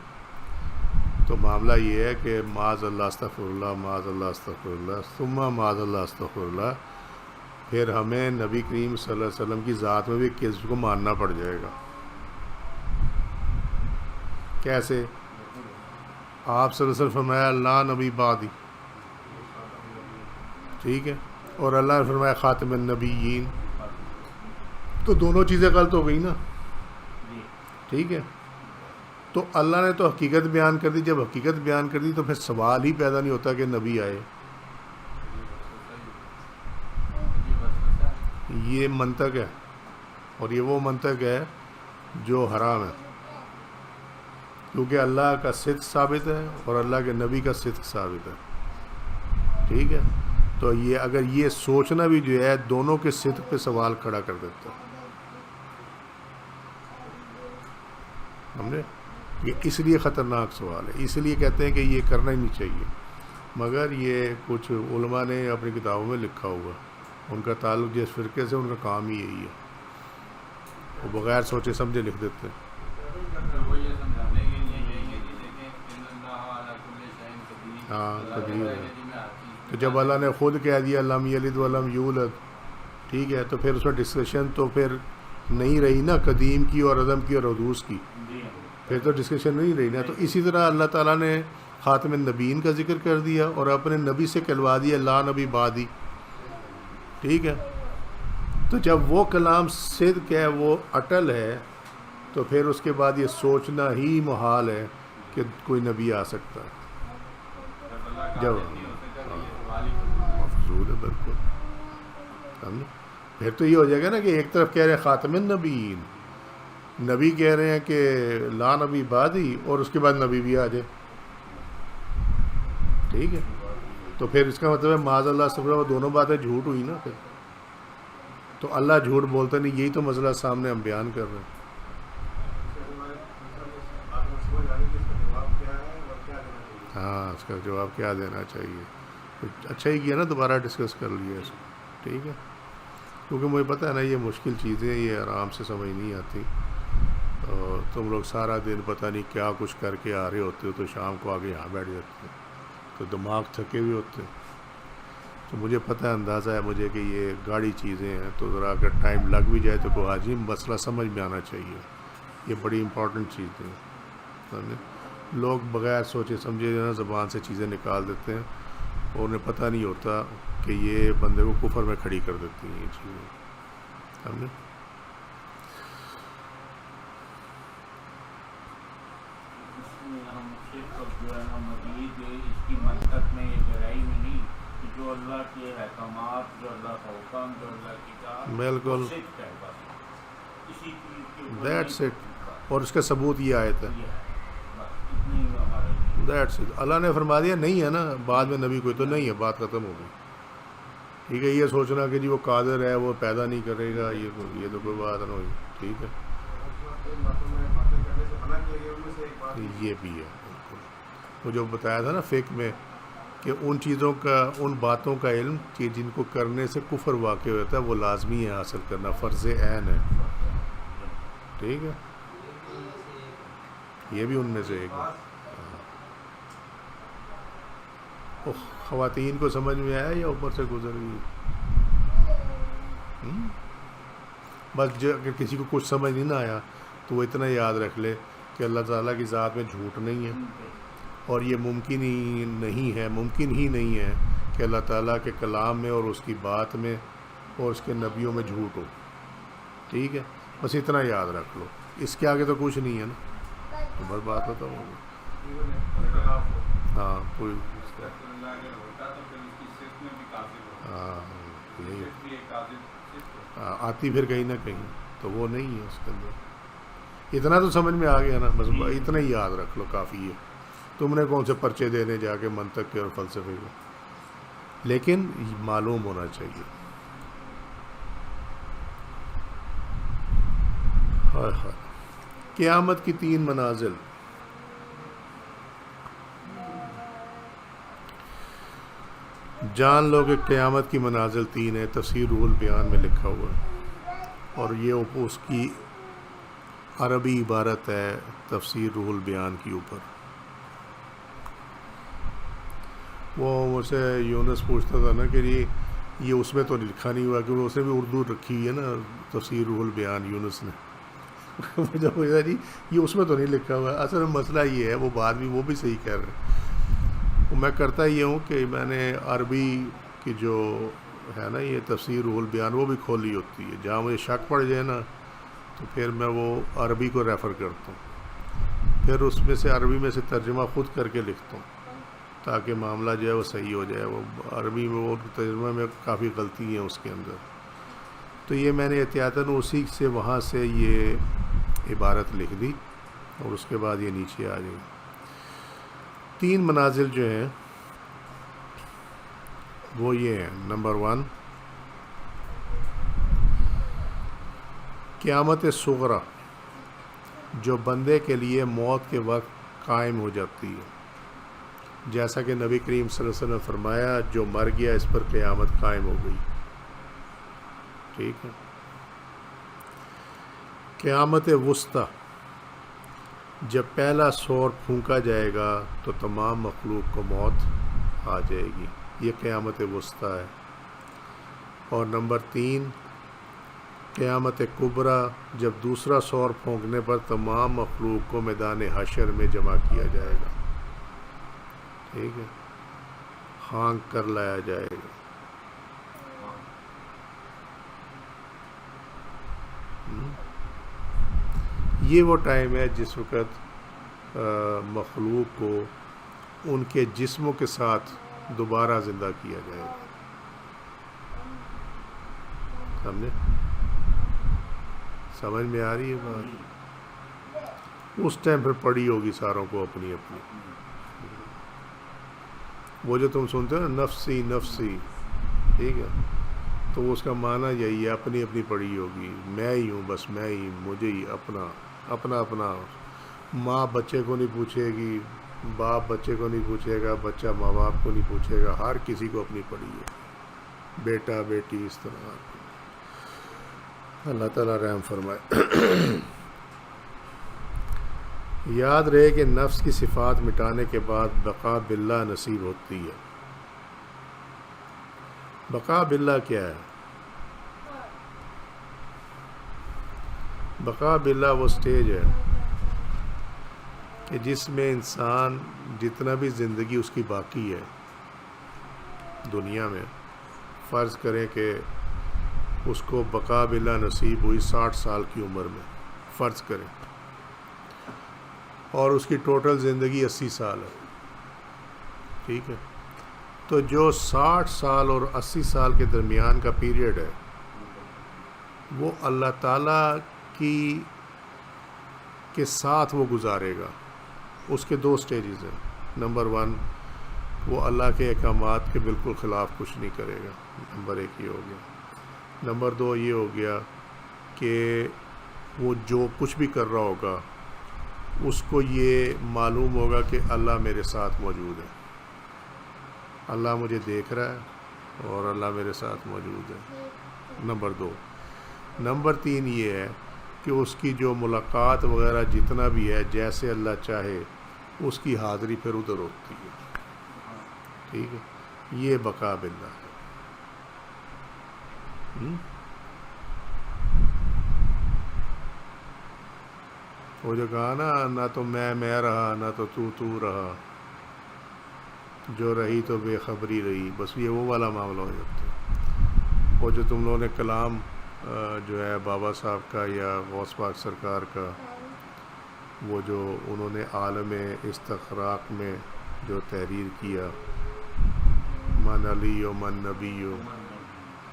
[SPEAKER 1] تو معاملہ یہ ہے کہ معاذ اللہ استغفر اللہ، معاذ اللہ استغفر اللہ، ثم معاذ اللہ استغفر اللہ. پھر ہمیں نبی کریم صلی اللہ علیہ وسلم کی ذات میں بھی کس کو ماننا پڑ جائے گا. کیسے؟ آپ صلی اللہ علیہ وسلم فرمایا لا نبی بعدی، ٹھیک ہے، اور اللہ نے فرمایا خاتم النبیین. تو دونوں چیزیں غلط ہو گئی نا. ٹھیک ہے. تو اللہ نے تو حقیقت بیان کر دی، جب حقیقت بیان کر دی تو پھر سوال ہی پیدا نہیں ہوتا کہ نبی آئے. یہ منطق ہے، اور یہ وہ منطق ہے جو حرام ہے، کیونکہ اللہ کا صدق ثابت ہے اور اللہ کے نبی کا صدق ثابت ہے. ٹھیک ہے. تو یہ اگر یہ سوچنا بھی جو ہے دونوں کے صدق پہ سوال کھڑا کر دیتا ہے. سمجھے؟ یہ اس لیے خطرناک سوال ہے، اس لیے کہتے ہیں کہ یہ کرنا ہی نہیں چاہیے. مگر یہ کچھ علماء نے اپنی کتابوں میں لکھا ہوا، ان کا تعلق جس فرقے سے ان کا کام ہی یہی ہے، وہ بغیر سوچے سمجھے لکھ دیتے ہیں.
[SPEAKER 2] وہ یہ سمجھانے کے لیے یہی ہے کہ دیکھیں ان اللہ علی کل شیء قدیر.
[SPEAKER 1] ہاں قدیر ہے.
[SPEAKER 2] ہے.
[SPEAKER 1] تو جب اللہ نے خود کہہ دیا لم یلد ولم یولد، ٹھیک ہے، تو پھر اس میں ڈسکشن تو پھر نہیں رہی نا قدیم کی اور عدم کی اور حدوث کی، پھر تو ڈسکشن نہیں رہی نا. تو اسی طرح اللہ تعالیٰ نے خاتم النبیین کا ذکر کر دیا اور اپنے نبی سے کہلوا دیا لا نبی بعدی. ٹھیک ہے. تو جب وہ کلام صدق ہے، وہ اٹل ہے، تو پھر اس کے بعد یہ سوچنا ہی محال ہے کہ کوئی نبی آ سکتا ہے. جب مفضول ہے بالکل. سمجھے؟ پھر تو یہ ہو جائے گا نا کہ ایک طرف کہہ رہے ہیں خاتم النبیین، نبی کہہ رہے ہیں کہ لا نبی بعدی، اور اس کے بعد نبی بھی آ جائے. ٹھیک ہے. تو پھر اس کا مطلب ہے معاذ اللہ سے وہ دونوں باتیں جھوٹ ہوئی نا. پھر تو اللہ جھوٹ بولتا نہیں. یہی تو مسئلہ سامنے ہم بیان کر رہے ہیں. ہاں، اس کا جواب کیا دینا چاہیے. اچھا ہی کیا نا، دوبارہ ڈسکس کر لیا اس کو. ٹھیک ہے. کیونکہ مجھے پتہ ہے نا یہ مشکل چیزیں یہ آرام سے سمجھ نہیں آتی، اور تم لوگ سارا دن پتہ نہیں کیا کچھ کر کے آ رہے ہوتے ہو، تو شام کو آگے یہاں بیٹھ جاتے ہو تو دماغ تھکے ہوئے ہوتے ہیں. تو مجھے پتہ ہے، اندازہ ہے مجھے کہ یہ گاڑی چیزیں ہیں، تو ذرا اگر ٹائم لگ بھی جائے تو کوئی حاجی مسئلہ سمجھ میں آنا چاہیے. یہ بڑی امپورٹنٹ چیزیں ہیں. سمجھے؟ لوگ بغیر سوچے سمجھے جو نا زبان سے چیزیں نکال دیتے ہیں، اور انہیں پتہ نہیں ہوتا کہ یہ بندے کو کفر میں کھڑی کر دیتی ہیں یہ چیزیں. سمجھے؟
[SPEAKER 3] اس میں ہم صرف جو ہے نا مزید اس کی منطق میں گہرائی میں نہیں کہ جو اللہ کے احکامات، جو اللہ کا حکم، جو اللہ کی کتاب
[SPEAKER 1] بالکل
[SPEAKER 3] صرف ہے بس اسی چیز کے اوپر
[SPEAKER 1] دیٹس
[SPEAKER 3] نہیں
[SPEAKER 1] اٹ. اور اس کا ثبوت یہ آیت ہے.
[SPEAKER 3] یہ ہے بس اتنی ہی ہمارے
[SPEAKER 1] دیٹس اٹ. اللہ نے فرما دیا نہیں ہے نا، بعد میں نبی کوئی تو نہیں ہے، بات ختم ہو گئی. ٹھیک ہے، یہ سوچنا کہ جی وہ قادر ہے، وہ پیدا نہیں کرے گا، یہ تو کوئی بات نہیں. ٹھیک ہے، یہ بھی ہے. بالکل وہ جو بتایا تھا نا فقہ میں کہ ان چیزوں کا، ان باتوں کا علم کہ جن کو کرنے سے کفر واقع ہوتا ہے، وہ لازمی ہے حاصل کرنا، فرض عین ہے. ٹھیک ہے، یہ بھی ان میں سے ایک ہے. خواتین کو سمجھ میں آیا یا اوپر سے گزر گئی؟ بس جو اگر کسی کو کچھ سمجھ نہیں نہ آیا تو وہ اتنا یاد رکھ لے کہ اللہ تعالیٰ کی ذات میں جھوٹ نہیں ہے، اور یہ ممکن ہی نہیں ہے کہ اللہ تعالیٰ کے کلام میں اور اس کی بات میں اور اس کے نبیوں میں جھوٹ ہو. ٹھیک ہے، بس اتنا یاد رکھ لو، اس کے آگے تو کچھ نہیں ہے نا، تو بس بات ہوتا ہوگا. ہاں کوئی ہاں یہی آتی پھر کہیں نہ کہیں، تو وہ نہیں ہے اس کے اندر. اتنا تو سمجھ میں آ گیا نا، بس اتنا ہی یاد رکھ لو کافی ہے. تم نے کون سے پرچے دینے جا کے منطق کے اور فلسفے کے، لیکن معلوم ہونا چاہیے. ہائے ہائے. قیامت کی 3 منازل. جان لو کہ قیامت کی منازل 3 ہیں، تفسیر روح البیان میں لکھا ہوا ہے، اور یہ اس کی عربی عبارت ہے تفسیر روح البیان کی اوپر. وہ مجھ سے یونس پوچھتا تھا نا کہ یہ اس میں تو لکھا نہیں ہوا، کیونکہ اس نے بھی اردو رکھی ہوئی ہے نا تفسیر روح البیان یونس نے. مجھے پوچھا جی یہ اس میں تو نہیں لکھا ہوا. اصل میں مسئلہ یہ ہے، وہ بات بھی وہ بھی صحیح کہہ رہے ہیں. میں کرتا یہ ہوں کہ میں نے عربی کی جو ہے نا یہ تفسیر روح البیان وہ بھی کھولی ہوتی ہے، جہاں مجھے شک پڑ جائے نا تو پھر میں وہ عربی کو ریفر کرتا ہوں، پھر اس میں سے عربی میں سے ترجمہ خود کر کے لکھتا ہوں تاکہ معاملہ جو ہے وہ صحیح ہو جائے. وہ عربی میں وہ ترجمہ میں کافی غلطی ہیں اس کے اندر، تو یہ میں نے احتیاطاً اسی سے وہاں سے یہ عبارت لکھ دی، اور اس کے بعد یہ نیچے آ گئی. 3 منازل جو ہیں وہ یہ ہیں. نمبر 1 قیامت صغریٰ، جو بندے کے لیے موت کے وقت قائم ہو جاتی ہے، جیسا کہ نبی کریم صلی اللہ علیہ وسلم نے فرمایا جو مر گیا اس پر قیامت قائم ہو گئی. ٹھیک ہے. قیامت وسطیٰ، جب پہلا سور پھونکا جائے گا تو تمام مخلوق کو موت آ جائے گی. یہ قیامت وسطیٰ ہے. اور نمبر 3 قیامت کبریٰ، جب دوسرا سور پھونکنے پر تمام مخلوق کو میدان حشر میں جمع کیا جائے گا. ٹھیک ہے، ہانک کر لایا جائے گا. یہ وہ ٹائم ہے جس وقت مخلوق کو ان کے جسموں کے ساتھ دوبارہ زندہ کیا جائے گا. سمجھ میں آ رہی ہے بات؟ اس ٹائم پھر پڑی ہوگی ساروں کو اپنی اپنی. وہ جو تم سنتے ہو نا نفسی نفسی، ٹھیک ہے، تو اس کا معنی یہی ہے اپنی اپنی پڑی ہوگی. میں ہی ہوں، بس میں ہی، مجھے ہی، اپنا اپنا اپنا. ماں بچے کو نہیں پوچھے گی، باپ بچے کو نہیں پوچھے گا، بچہ ماں باپ کو نہیں پوچھے گا، ہر کسی کو اپنی پڑی ہے، بیٹا بیٹی اس طرح. اللہ تعالیٰ رحم فرمائے. یاد رہے کہ نفس کی صفات مٹانے کے بعد بقا باللہ نصیب ہوتی ہے. بقا باللہ کیا ہے؟ بقا باللہ وہ سٹیج ہے کہ جس میں انسان جتنا بھی زندگی اس کی باقی ہے دنیا میں، فرض کریں کہ اس کو بقا باللہ نصیب ہوئی 60 سال کی عمر میں، فرض کریں، اور اس کی ٹوٹل زندگی 80 سال ہے. ٹھیک ہے، تو جو 60 سال اور 80 سال کے درمیان کا پیریڈ ہے وہ اللہ تعالیٰ کے ساتھ وہ گزارے گا. اس کے 2 سٹیجز ہیں. نمبر 1 وہ اللہ کے احکامات کے بالکل خلاف کچھ نہیں کرے گا، نمبر 1 یہ ہو گیا. نمبر 2 یہ ہو گیا کہ وہ جو کچھ بھی کر رہا ہوگا اس کو یہ معلوم ہوگا کہ اللہ میرے ساتھ موجود ہے، اللہ مجھے دیکھ رہا ہے اور اللہ میرے ساتھ موجود ہے. نمبر 2. نمبر 3 یہ ہے کہ اس کی جو ملاقات وغیرہ جتنا بھی ہے جیسے اللہ چاہے اس کی حاضری پھر ادھر ہوتی ہے. ٹھیک ہے، یہ بقا باللہ ہے. وہ جو کہا نا، نہ تو میں رہا نہ تو رہا، جو رہی تو بے خبری رہی، بس یہ وہ والا معاملہ ہو جاتا ہے. وہ جو تم لوگوں نے کلام جو ہے بابا صاحب کا یا غوث پاک سرکار کا، وہ جو انہوں نے عالم استغراق میں جو تحریر کیا، من علی و من نبی و،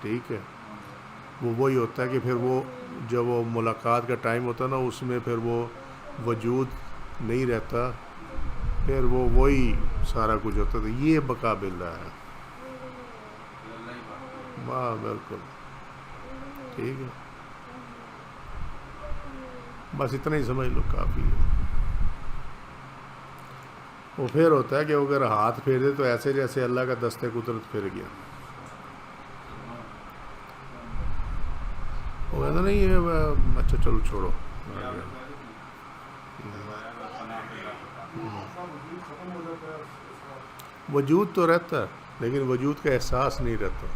[SPEAKER 1] ٹھیک ہے، وہ وہی ہوتا ہے کہ پھر وہ جب وہ ملاقات کا ٹائم ہوتا ہے نا، اس میں پھر وہ وجود نہیں رہتا، پھر وہ وہی سارا کچھ ہوتا ہے. تو یہ بقا باللہ ہے. واہ، بالکل ٹھیک ہے. بس اتنا ہی سمجھ لو، کافی ہے. وہ پھر ہوتا ہے کہ اگر ہاتھ پھیر دے تو ایسے جیسے اللہ کا دست قدرت پھر گیا. وہ کہتا نہیں یہ اچھا چلو چھوڑو. وجود تو رہتا ہے لیکن وجود کا احساس نہیں رہتا.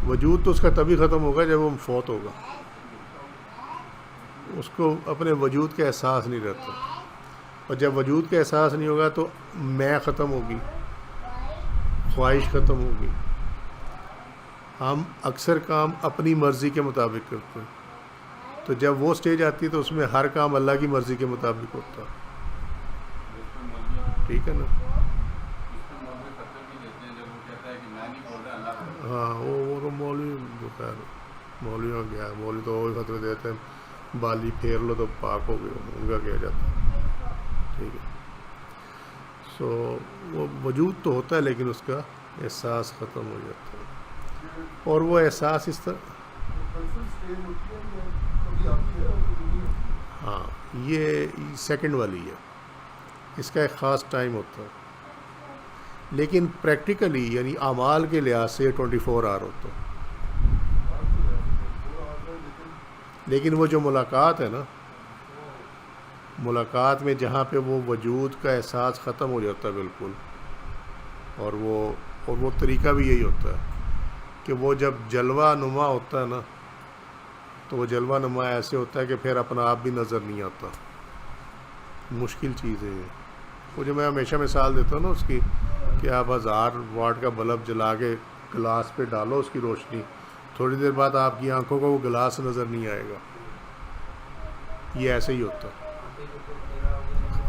[SPEAKER 1] وجود تو اس کا تبھی ختم ہوگا جب وہ فوت ہوگا. اس کو اپنے وجود کا احساس نہیں رہتا، اور جب وجود کا احساس نہیں ہوگا تو میں ختم ہوگی، خواہش ختم ہوگی. ہم اکثر کام اپنی مرضی کے مطابق کرتے ہیں، تو جب وہ سٹیج آتی ہے تو اس میں ہر کام اللہ کی مرضی کے مطابق ہوتا ہے. ٹھیک ہے نا. ہاں، وہ تو مولوی خیر مولویوں کیا ہے، مولوی تو وہی فتوے دیتے ہیں بالی پھیر لو تو پاک ہو گئے، ان کا کیا جاتا ہے. ٹھیک ہے. سو وہ وجود تو ہوتا ہے لیکن اس کا احساس ختم ہو جاتا ہے، اور وہ احساس اس طرح. ہاں، یہ سیکنڈ والی ہے، اس کا ایک خاص ٹائم ہوتا ہے، لیکن پریکٹیکلی یعنی اعمال کے لحاظ سے 24 آور ہوتا ہے. لیکن وہ جو ملاقات ہے نا، ملاقات میں جہاں پہ وہ وجود کا احساس ختم ہو جاتا ہے بالکل، اور وہ طریقہ بھی یہی ہوتا ہے کہ وہ جب جلوہ نما ہوتا ہے نا، تو وہ جلوہ نما ایسے ہوتا ہے کہ پھر اپنا آپ بھی نظر نہیں آتا. مشکل چیز ہے یہ. وہ جو میں ہمیشہ مثال دیتا ہوں نا اس کی، کہ آپ 1000 واٹ کا بلب جلا کے گلاس پہ ڈالو اس کی روشنی، تھوڑی دیر بعد آپ کی آنکھوں کو وہ گلاس نظر نہیں آئے گا. یہ ایسے ہی ہوتا ہے،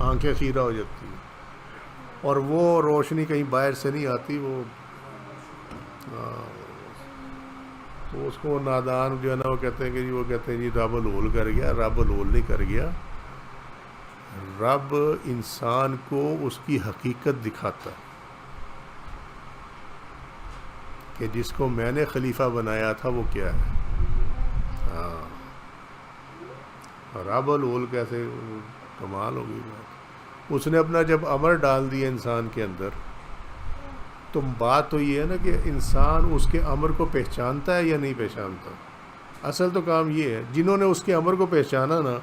[SPEAKER 1] آنکھیں خیرہ ہو جاتی ہیں، اور وہ روشنی کہیں باہر سے نہیں آتی. وہ تو اس کو نادان جو ہے نا، وہ کہتے ہیں کہ وہ کہتے ہیں جی رب الول کر گیا. رب الول نہیں کر گیا، رب انسان کو اس کی حقیقت دکھاتا ہے کہ جس کو میں نے خلیفہ بنایا تھا وہ کیا ہے. ہاں، رب الول کیسے، کمال ہو گئی بات. اس نے اپنا جب امر ڈال دیا انسان کے اندر، تو بات تو یہ ہے نا کہ انسان اس کے امر کو پہچانتا ہے یا نہیں پہچانتا. اصل تو کام یہ ہے، جنہوں نے اس کے امر کو پہچانا نا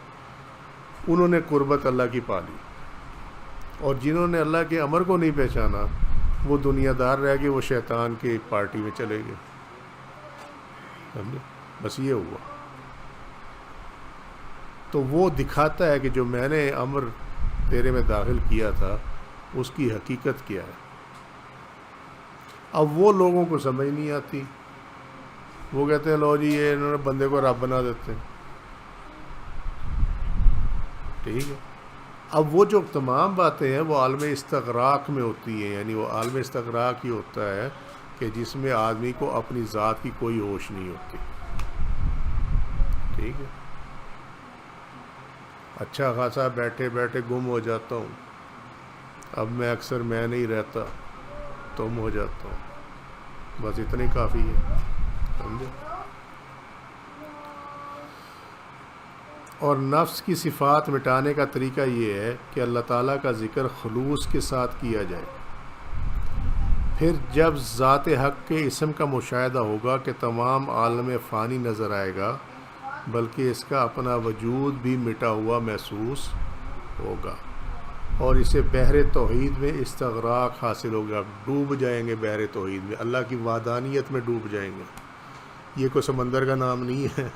[SPEAKER 1] انہوں نے قربت اللہ کی پا لی، اور جنہوں نے اللہ کے امر کو نہیں پہچانا وہ دنیا دار رہ گئے، وہ شیطان کی پارٹی میں چلے گئے. سمجھے؟ بس یہ ہوا. تو وہ دکھاتا ہے کہ جو میں نے امر تیرے میں داخل کیا تھا اس کی حقیقت کیا ہے. اب وہ لوگوں کو سمجھ نہیں آتی، وہ کہتے ہیں لو جی یہ انہوں نے بندے کو رب بنا دیتے ہیں. ٹھیک ہے. اب وہ جو تمام باتیں ہیں وہ عالم استغراق میں ہوتی ہیں، یعنی وہ عالم استغراق ہی ہوتا ہے کہ جس میں آدمی کو اپنی ذات کی کوئی ہوش نہیں ہوتی. ٹھیک ہے. اچھا خاصا بیٹھے بیٹھے گم ہو جاتا ہوں، اب میں اکثر میں نہیں رہتا تم ہو جاتا ہوں، بس اتنی کافی ہے. سمجھے؟ اور نفس کی صفات مٹانے کا طریقہ یہ ہے کہ اللہ تعالیٰ کا ذکر خلوص کے ساتھ کیا جائے. پھر جب ذات حق کے اسم کا مشاہدہ ہوگا کہ تمام عالم فانی نظر آئے گا، بلکہ اس کا اپنا وجود بھی مٹا ہوا محسوس ہوگا، اور اسے بحر توحید میں استغراق حاصل ہوگا. ڈوب جائیں گے بحر توحید میں، اللہ کی وحدانیت میں ڈوب جائیں گے. یہ کوئی سمندر کا نام نہیں ہے،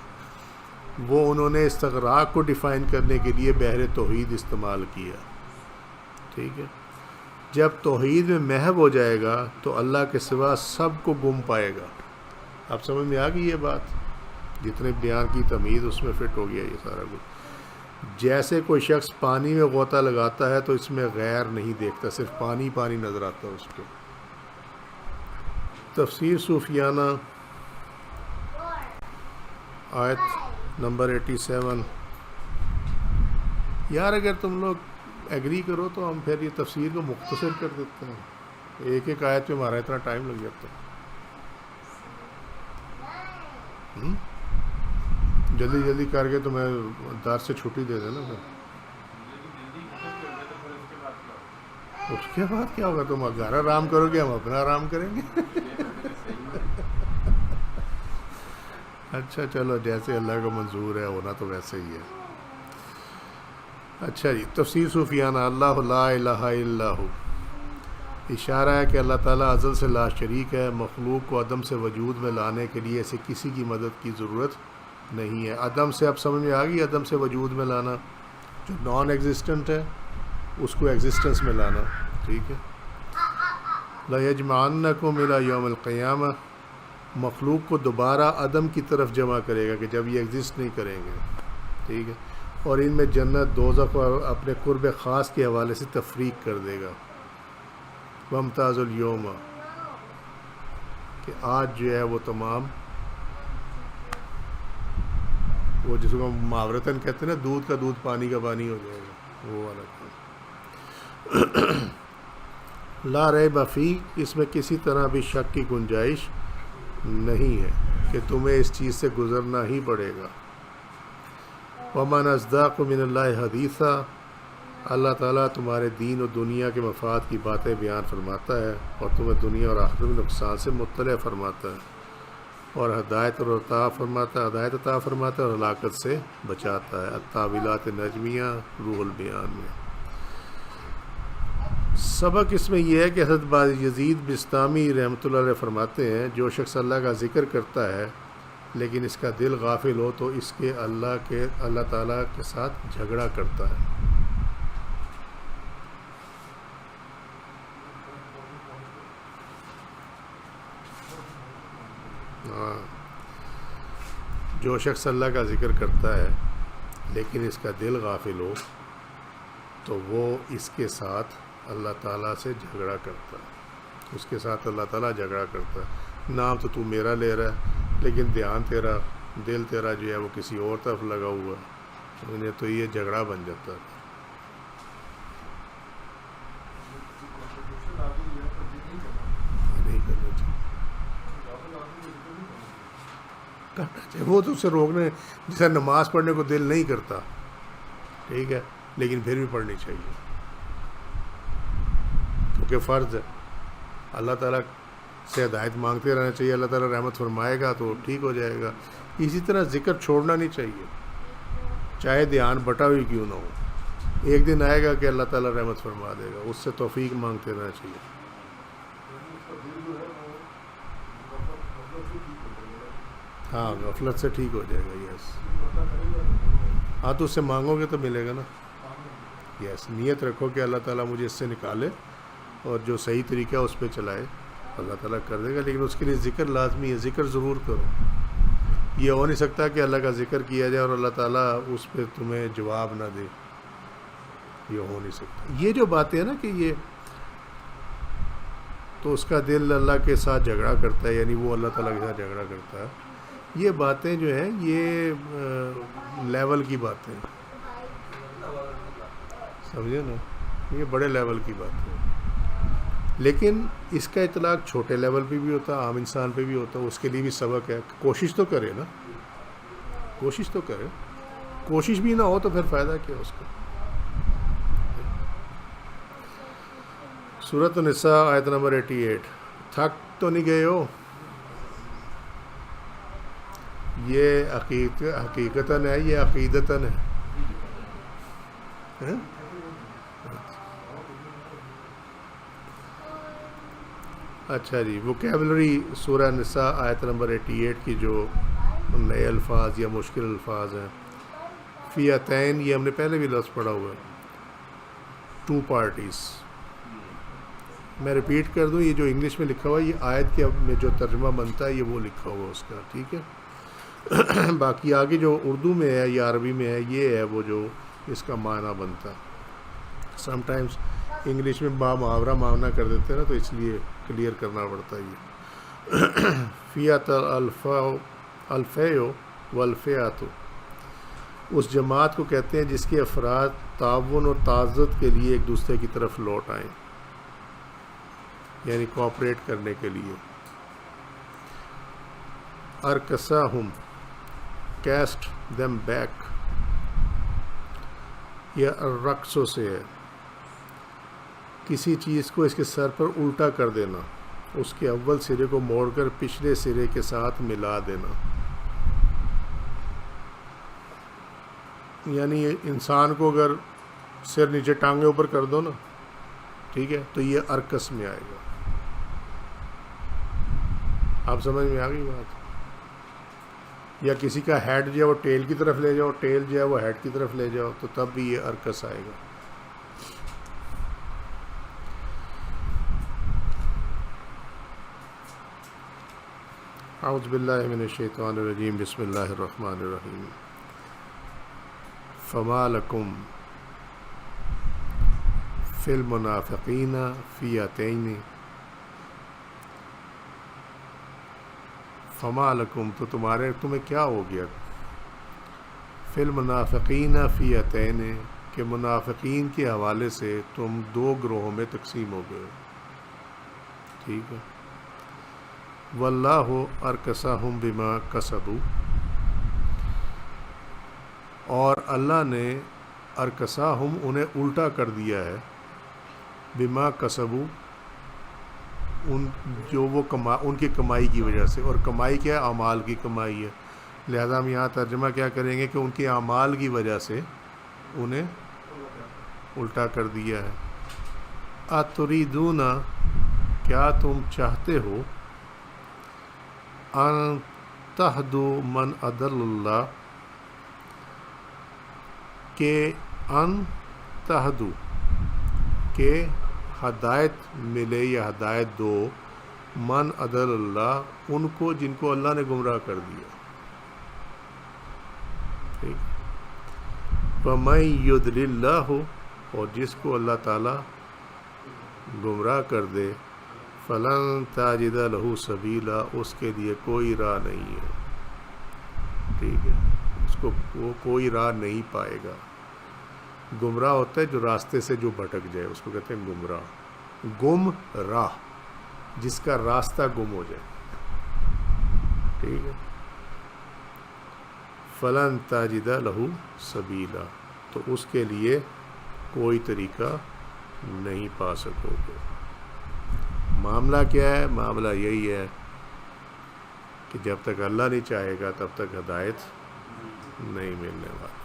[SPEAKER 1] وہ انہوں نے استغراق کو ڈیفائن کرنے کے لیے بحر توحید استعمال کیا. ٹھیک ہے. جب توحید میں محو ہو جائے گا تو اللہ کے سوا سب کو گم پائے گا. اب سمجھ میں آ گئی یہ بات؟ جتنے بیان کی تمیز اس میں فٹ ہو گیا یہ سارا کچھ. جیسے کوئی شخص پانی میں غوطہ لگاتا ہے تو اس میں غیر نہیں دیکھتا، صرف پانی پانی نظر آتا ہے اس کو. تفسیر صوفیانہ آیت نمبر 87. یار اگر تم لوگ ایگری کرو تو ہم پھر یہ تفسیر کو مختصر کر دیتے ہیں، ایک ایک آیت پہ ہمارا اتنا ٹائم لگ جاتا ہے. جلدی جلدی کر کے تمہیں درس سے چھٹی دے دینا. پھر اس کے بعد کیا ہوگا؟ تم گھر آرام کرو گے، ہم اپنا آرام کریں گے. اچھا چلو، جیسے اللہ کا منظور ہے ہونا تو ویسے ہی ہے. اچھا جی، تفسیر صوفیانہ. اللہ لا الہ الا ہو. اشارہ ہے کہ اللہ تعالیٰ ازل سے لا شریک ہے، مخلوق کو عدم سے وجود میں لانے کے لیے اسے کسی کی مدد کی ضرورت نہیں ہے. عدم سے اب سمجھ میں آ گئی، عدم سے وجود میں لانا، جو نان ایگزسٹنٹ ہے اس کو ایگزسٹنس میں لانا. ٹھیک ہے. لَيَجْمَعَنَّكُمْ إِلَىٰ يَوْمِ الْقِيَامَةِ. مخلوق کو دوبارہ عدم کی طرف جمع کرے گا کہ جب یہ ایگزسٹ نہیں کریں گے. ٹھیک ہے. اور ان میں جنت دوزخ اور اپنے قرب خاص کے حوالے سے تفریق کر دے گا. وَامْتَازُ الْيَوْمَ، کہ آج جو ہے وہ تمام، وہ جس کو محاورتاً کہتے ہیں نا، دودھ کا دودھ پانی کا پانی ہو جائے گا، وہ والا کام. لا ریب فیہ، اس میں کسی طرح بھی شک کی گنجائش نہیں ہے کہ تمہیں اس چیز سے گزرنا ہی پڑے گا. وَمَنْ أَصْدَقُ مِنَ اللَّهِ حَدِيثًا. اللہ تعالیٰ تمہارے دین و دنیا کے مفاد کی باتیں بیان فرماتا ہے اور تمہیں دنیا اور آخرت میں نقصان سے مطلع فرماتا ہے، اور ہدایت اور عطا فرماتا ہے، ہدایت عطا فرماتا ہے اور ہلاکت سے بچاتا ہے. التاویلات نجمیہ، روح البیان میں. سبق اس میں یہ ہے کہ حضرت بایزید بسطامی رحمۃ اللہ علیہ فرماتے ہیں، جو شخص اللہ کا ذکر کرتا ہے لیکن اس کا دل غافل ہو تو اس کے اللہ تعالیٰ کے ساتھ جھگڑا کرتا ہے. جو شخص اللہ کا ذکر کرتا ہے لیکن اس کا دل غافل ہو تو وہ اس کے ساتھ اللہ تعالیٰ سے جھگڑا کرتا ہے، اس کے ساتھ اللہ تعالیٰ جھگڑا کرتا ہے. نام تو میرا لے رہا ہے لیکن دھیان تیرا، دل تیرا جو ہے وہ کسی اور طرف لگا ہوا ہے، انہیں تو یہ جھگڑا بن جاتا ہے. نہیں کرنا چاہیے، کرنا چاہیے. وہ تو اسے روکنے، جیسے نماز پڑھنے کو دل نہیں کرتا، ٹھیک ہے، لیکن پھر بھی پڑھنی چاہیے کیونکہ فرض ہے. اللہ تعالیٰ سے ہدایت مانگتے رہنا چاہیے، اللہ تعالیٰ رحمت فرمائے گا تو ٹھیک ہو جائے گا. اسی طرح ذکر چھوڑنا نہیں چاہیے، چاہے دھیان بٹا ہوئی کیوں نہ ہو. ایک دن آئے گا کہ اللہ تعالیٰ رحمت فرما دے گا، اس سے توفیق مانگتے رہنا چاہیے. ہاں غفلت سے ٹھیک ہو جائے گا. یس، ہاں تو اس سے مانگو گے تو ملے گا نا. یس، نیت رکھو کہ اللہ تعالیٰ مجھے اس سے نکالے اور جو صحیح طریقہ ہے اس پہ چلائے، اللہ تعالیٰ کر دے گا. لیکن اس کے لیے ذکر لازمی ہے، ذکر ضرور کرو. یہ ہو نہیں سکتا کہ اللہ کا ذکر کیا جائے اور اللہ تعالیٰ اس پہ تمہیں جواب نہ دے. یہ ہو نہیں سکتا. یہ جو باتیں ہیں نا کہ یہ تو اس کا دل اللہ کے ساتھ جھگڑا کرتا ہے، یعنی وہ اللہ تعالیٰ کے ساتھ جھگڑا کرتا ہے. یہ باتیں جو ہیں یہ لیول کی باتیں ہیں، سمجھے نا، یہ بڑے لیول کی باتیں ہیں. لیکن اس کا اطلاق چھوٹے لیول پہ بھی ہوتا ہے، عام انسان پہ بھی ہوتا ہے. اس کے لیے بھی سبق ہے. کوشش تو کرے نا، کوشش تو کرے. کوشش بھی نہ ہو تو پھر فائدہ کیا اس کا. سورۃ النساء آیت نمبر 88. تھک تو نہیں گئے ہو؟ یہ حقیقتاً ہے، یہ عقیدتاً ہے. اچھا جی، ووکیبلری سورہ نساء آیت نمبر 88 کی جو نئے الفاظ یا مشکل الفاظ ہیں. فیاتین، یہ ہم نے پہلے بھی لفظ پڑھا ہوا ہے، 2 parties. میں ریپیٹ کر دوں، یہ جو انگلش میں لکھا ہوا ہے، یہ آیت کے میں جو ترجمہ بنتا ہے یہ وہ لکھا ہوا اس کا، ٹھیک ہے. باقی آگے جو اردو میں ہے یا عربی میں ہے، یہ ہے وہ جو اس کا معنی بنتا ہے. سم ٹائمز انگلش میں محاورہ معنی کر دیتے ہیں نا، تو اس لیے کلیئر کرنا پڑتا ہے یہ. فیات الفیو والفیات، اس جماعت کو کہتے ہیں جس کے افراد تعاون اور تعزت کے لیے ایک دوسرے کی طرف لوٹ آئیں، یعنی کوآپریٹ کرنے کے لیے. ارکساہم، کیسٹ دیم بیک، یہ رقصوں سے ہے، کسی چیز کو اس کے سر پر الٹا کر دینا، اس کے اول سرے کو موڑ کر پچھلے سرے کے ساتھ ملا دینا. یعنی انسان کو اگر سر نیچے ٹانگیں اوپر کر دو نا، ٹھیک ہے، تو یہ ارکس میں آئے گا. آپ سمجھ میں آ گئی بات؟ یا کسی کا ہیڈ جو ہے وہ ٹیل کی طرف لے جاؤ، ٹیل جو ہے وہ ہیڈ کی طرف لے جاؤ، تو تب بھی یہ ارکس آئے گا. اعوذ باللہ من الشیطان الرجیم، بسم اللہ الرحمن الرحیم. فما لکم فی المنافقین فیاتین، فما لکم، تو تمہیں کیا ہو گیا، فی المنافقین فیاتین، کہ منافقین کے حوالے سے تم 2 گروہوں میں تقسیم ہو گئے. ٹھیک ہے. واللہ ارکساہم بما کسبوا، اور اللہ نے ارکساہم انہیں الٹا کر دیا ہے، بما کسبوا، ان کی کمائی کی وجہ سے. اور کمائی کیا ہے؟ اعمال کی کمائی ہے. لہذا ہم یہاں ترجمہ کیا کریں گے کہ ان کے اعمال کی وجہ سے انہیں الٹا کر دیا ہے. اتریدون، کیا تم چاہتے ہو، ان تہدوا من اضل اللہ، کہ ان تہدوا، کہ ہدایت ملے یا ہدایت دو، من اضل اللہ، ان کو جن کو اللہ نے گمراہ کر دیا. ٹھیک. فَمَن يُضْلِلِ اللَّهُ، اور جس کو اللہ تعالیٰ گمراہ کر دے، فَلَن تَجِدَ لَهُ سَبِيلًا، اس کے لیے کوئی راہ نہیں ہے. ٹھیک ہے، اس کو وہ کوئی راہ نہیں پائے گا. گمراہ ہوتا ہے جو راستے سے جو بھٹک جائے، اس کو کہتے ہیں گمراہ. گم راہ، جس کا راستہ گم ہو جائے. ٹھیک ہے. فلن تجد لہ سبیلا، تو اس کے لیے کوئی طریقہ نہیں پا سکو گے. معاملہ کیا ہے؟ معاملہ یہی ہے کہ جب تک اللہ نہیں چاہے گا تب تک ہدایت نہیں ملنے والی.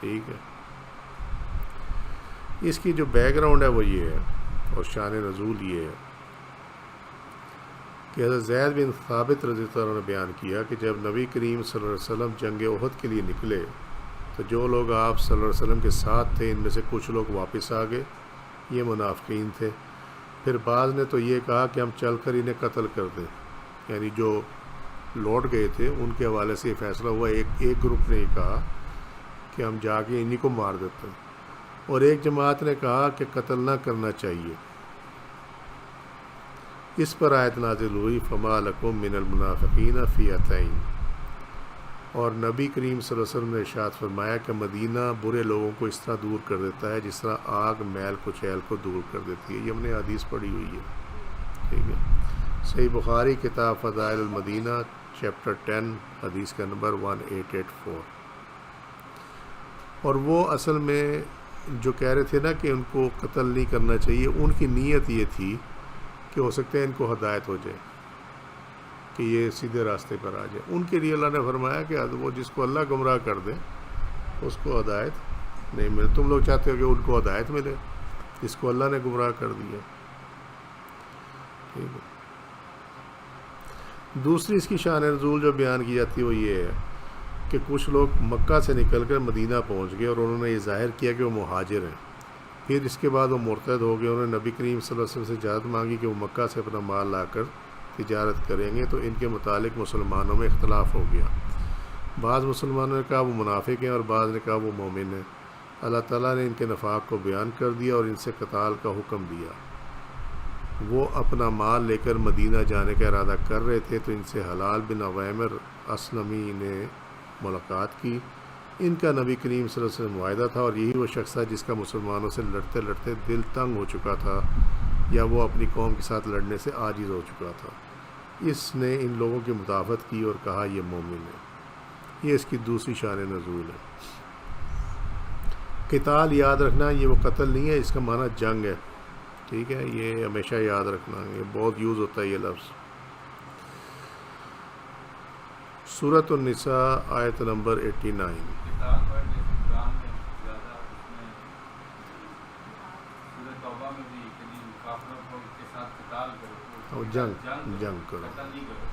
[SPEAKER 1] ٹھیک ہے. اس کی جو بیک گراؤنڈ ہے وہ یہ ہے اور شان نزول یہ ہے کہ حضرت زید بن ثابت رضی اللہ عنہ نے بیان کیا کہ جب نبی کریم صلی اللہ علیہ وسلم جنگ احد کے لیے نکلے تو جو لوگ آپ صلی اللہ علیہ وسلم کے ساتھ تھے ان میں سے کچھ لوگ واپس آ گئے، یہ منافقین تھے. پھر بعض نے تو یہ کہا کہ ہم چل کر انہیں قتل کر دیں، یعنی جو لوٹ گئے تھے ان کے حوالے سے یہ فیصلہ ہوا. ایک گروپ نے یہ کہا کہ ہم جا کے انہی کو مار دیتے ہیں، اور ایک جماعت نے کہا کہ قتل نہ کرنا چاہیے. اس پر آیت نازل ہوئی فما لکم من المنافقین فئتین، اور نبی کریم صلی اللہ علیہ وسلم نے ارشاد فرمایا کہ مدینہ برے لوگوں کو اس طرح دور کر دیتا ہے جس طرح آگ میل کچیل کو دور کر دیتی ہے. یہ ہم نے حدیث پڑھی ہوئی ہے. ٹھیک ہے. صحیح بخاری کتاب فضائل المدینہ چیپٹر 10 حدیث کا نمبر 1884. اور وہ اصل میں جو کہہ رہے تھے نا کہ ان کو قتل نہیں کرنا چاہیے، ان کی نیت یہ تھی کہ ہو سکتا ہے ان کو ہدایت ہو جائے کہ یہ سیدھے راستے پر آ جائے. ان کے لیے اللہ نے فرمایا کہ وہ جس کو اللہ گمراہ کر دے اس کو ہدایت نہیں ملے. تم لوگ چاہتے ہو کہ ان کو ہدایت ملے جس کو اللہ نے گمراہ کر دیا. ٹھیک ہے. دوسری اس کی شان نزول جو بیان کی جاتی ہے وہ یہ ہے کہ کچھ لوگ مکہ سے نکل کر مدینہ پہنچ گئے اور انہوں نے یہ ظاہر کیا کہ وہ مہاجر ہیں. پھر اس کے بعد وہ مرتد ہو گئے. انہوں نے نبی کریم صلی اللہ علیہ وسلم سے اجازت مانگی کہ وہ مکہ سے اپنا مال لا کر تجارت کریں گے، تو ان کے متعلق مسلمانوں میں اختلاف ہو گیا. بعض مسلمانوں نے کہا وہ منافق ہیں اور بعض نے کہا وہ مومن ہیں. اللہ تعالیٰ نے ان کے نفاق کو بیان کر دیا اور ان سے قتال کا حکم دیا. وہ اپنا مال لے کر مدینہ جانے کا ارادہ کر رہے تھے تو ان سے حلال بن عویمر اسلمی نے ملاقات کی. ان کا نبی کریم صلی اللہ علیہ وسلم معاہدہ تھا اور یہی وہ شخص تھا جس کا مسلمانوں سے لڑتے لڑتے دل تنگ ہو چکا تھا یا وہ اپنی قوم کے ساتھ لڑنے سے عاجز ہو چکا تھا. اس نے ان لوگوں کی مدافعت کی اور کہا یہ مومن ہے. یہ اس کی دوسری شان نزول ہے. قتال یاد رکھنا یہ وہ قتل نہیں ہے، اس کا معنی جنگ ہے. ٹھیک ہے. یہ ہمیشہ یاد رکھنا، یہ بہت یوز ہوتا ہے یہ لفظ. سورۃ النساء آیت نمبر 89.
[SPEAKER 2] قتال ورڈ جیسے قرآن میں زیادہ اس میں سورۃ توبہ میں بھی کہ کافروں کو کے ساتھ قتال کرو،
[SPEAKER 1] اور جنگ کرو،
[SPEAKER 2] قتل نہیں کرو.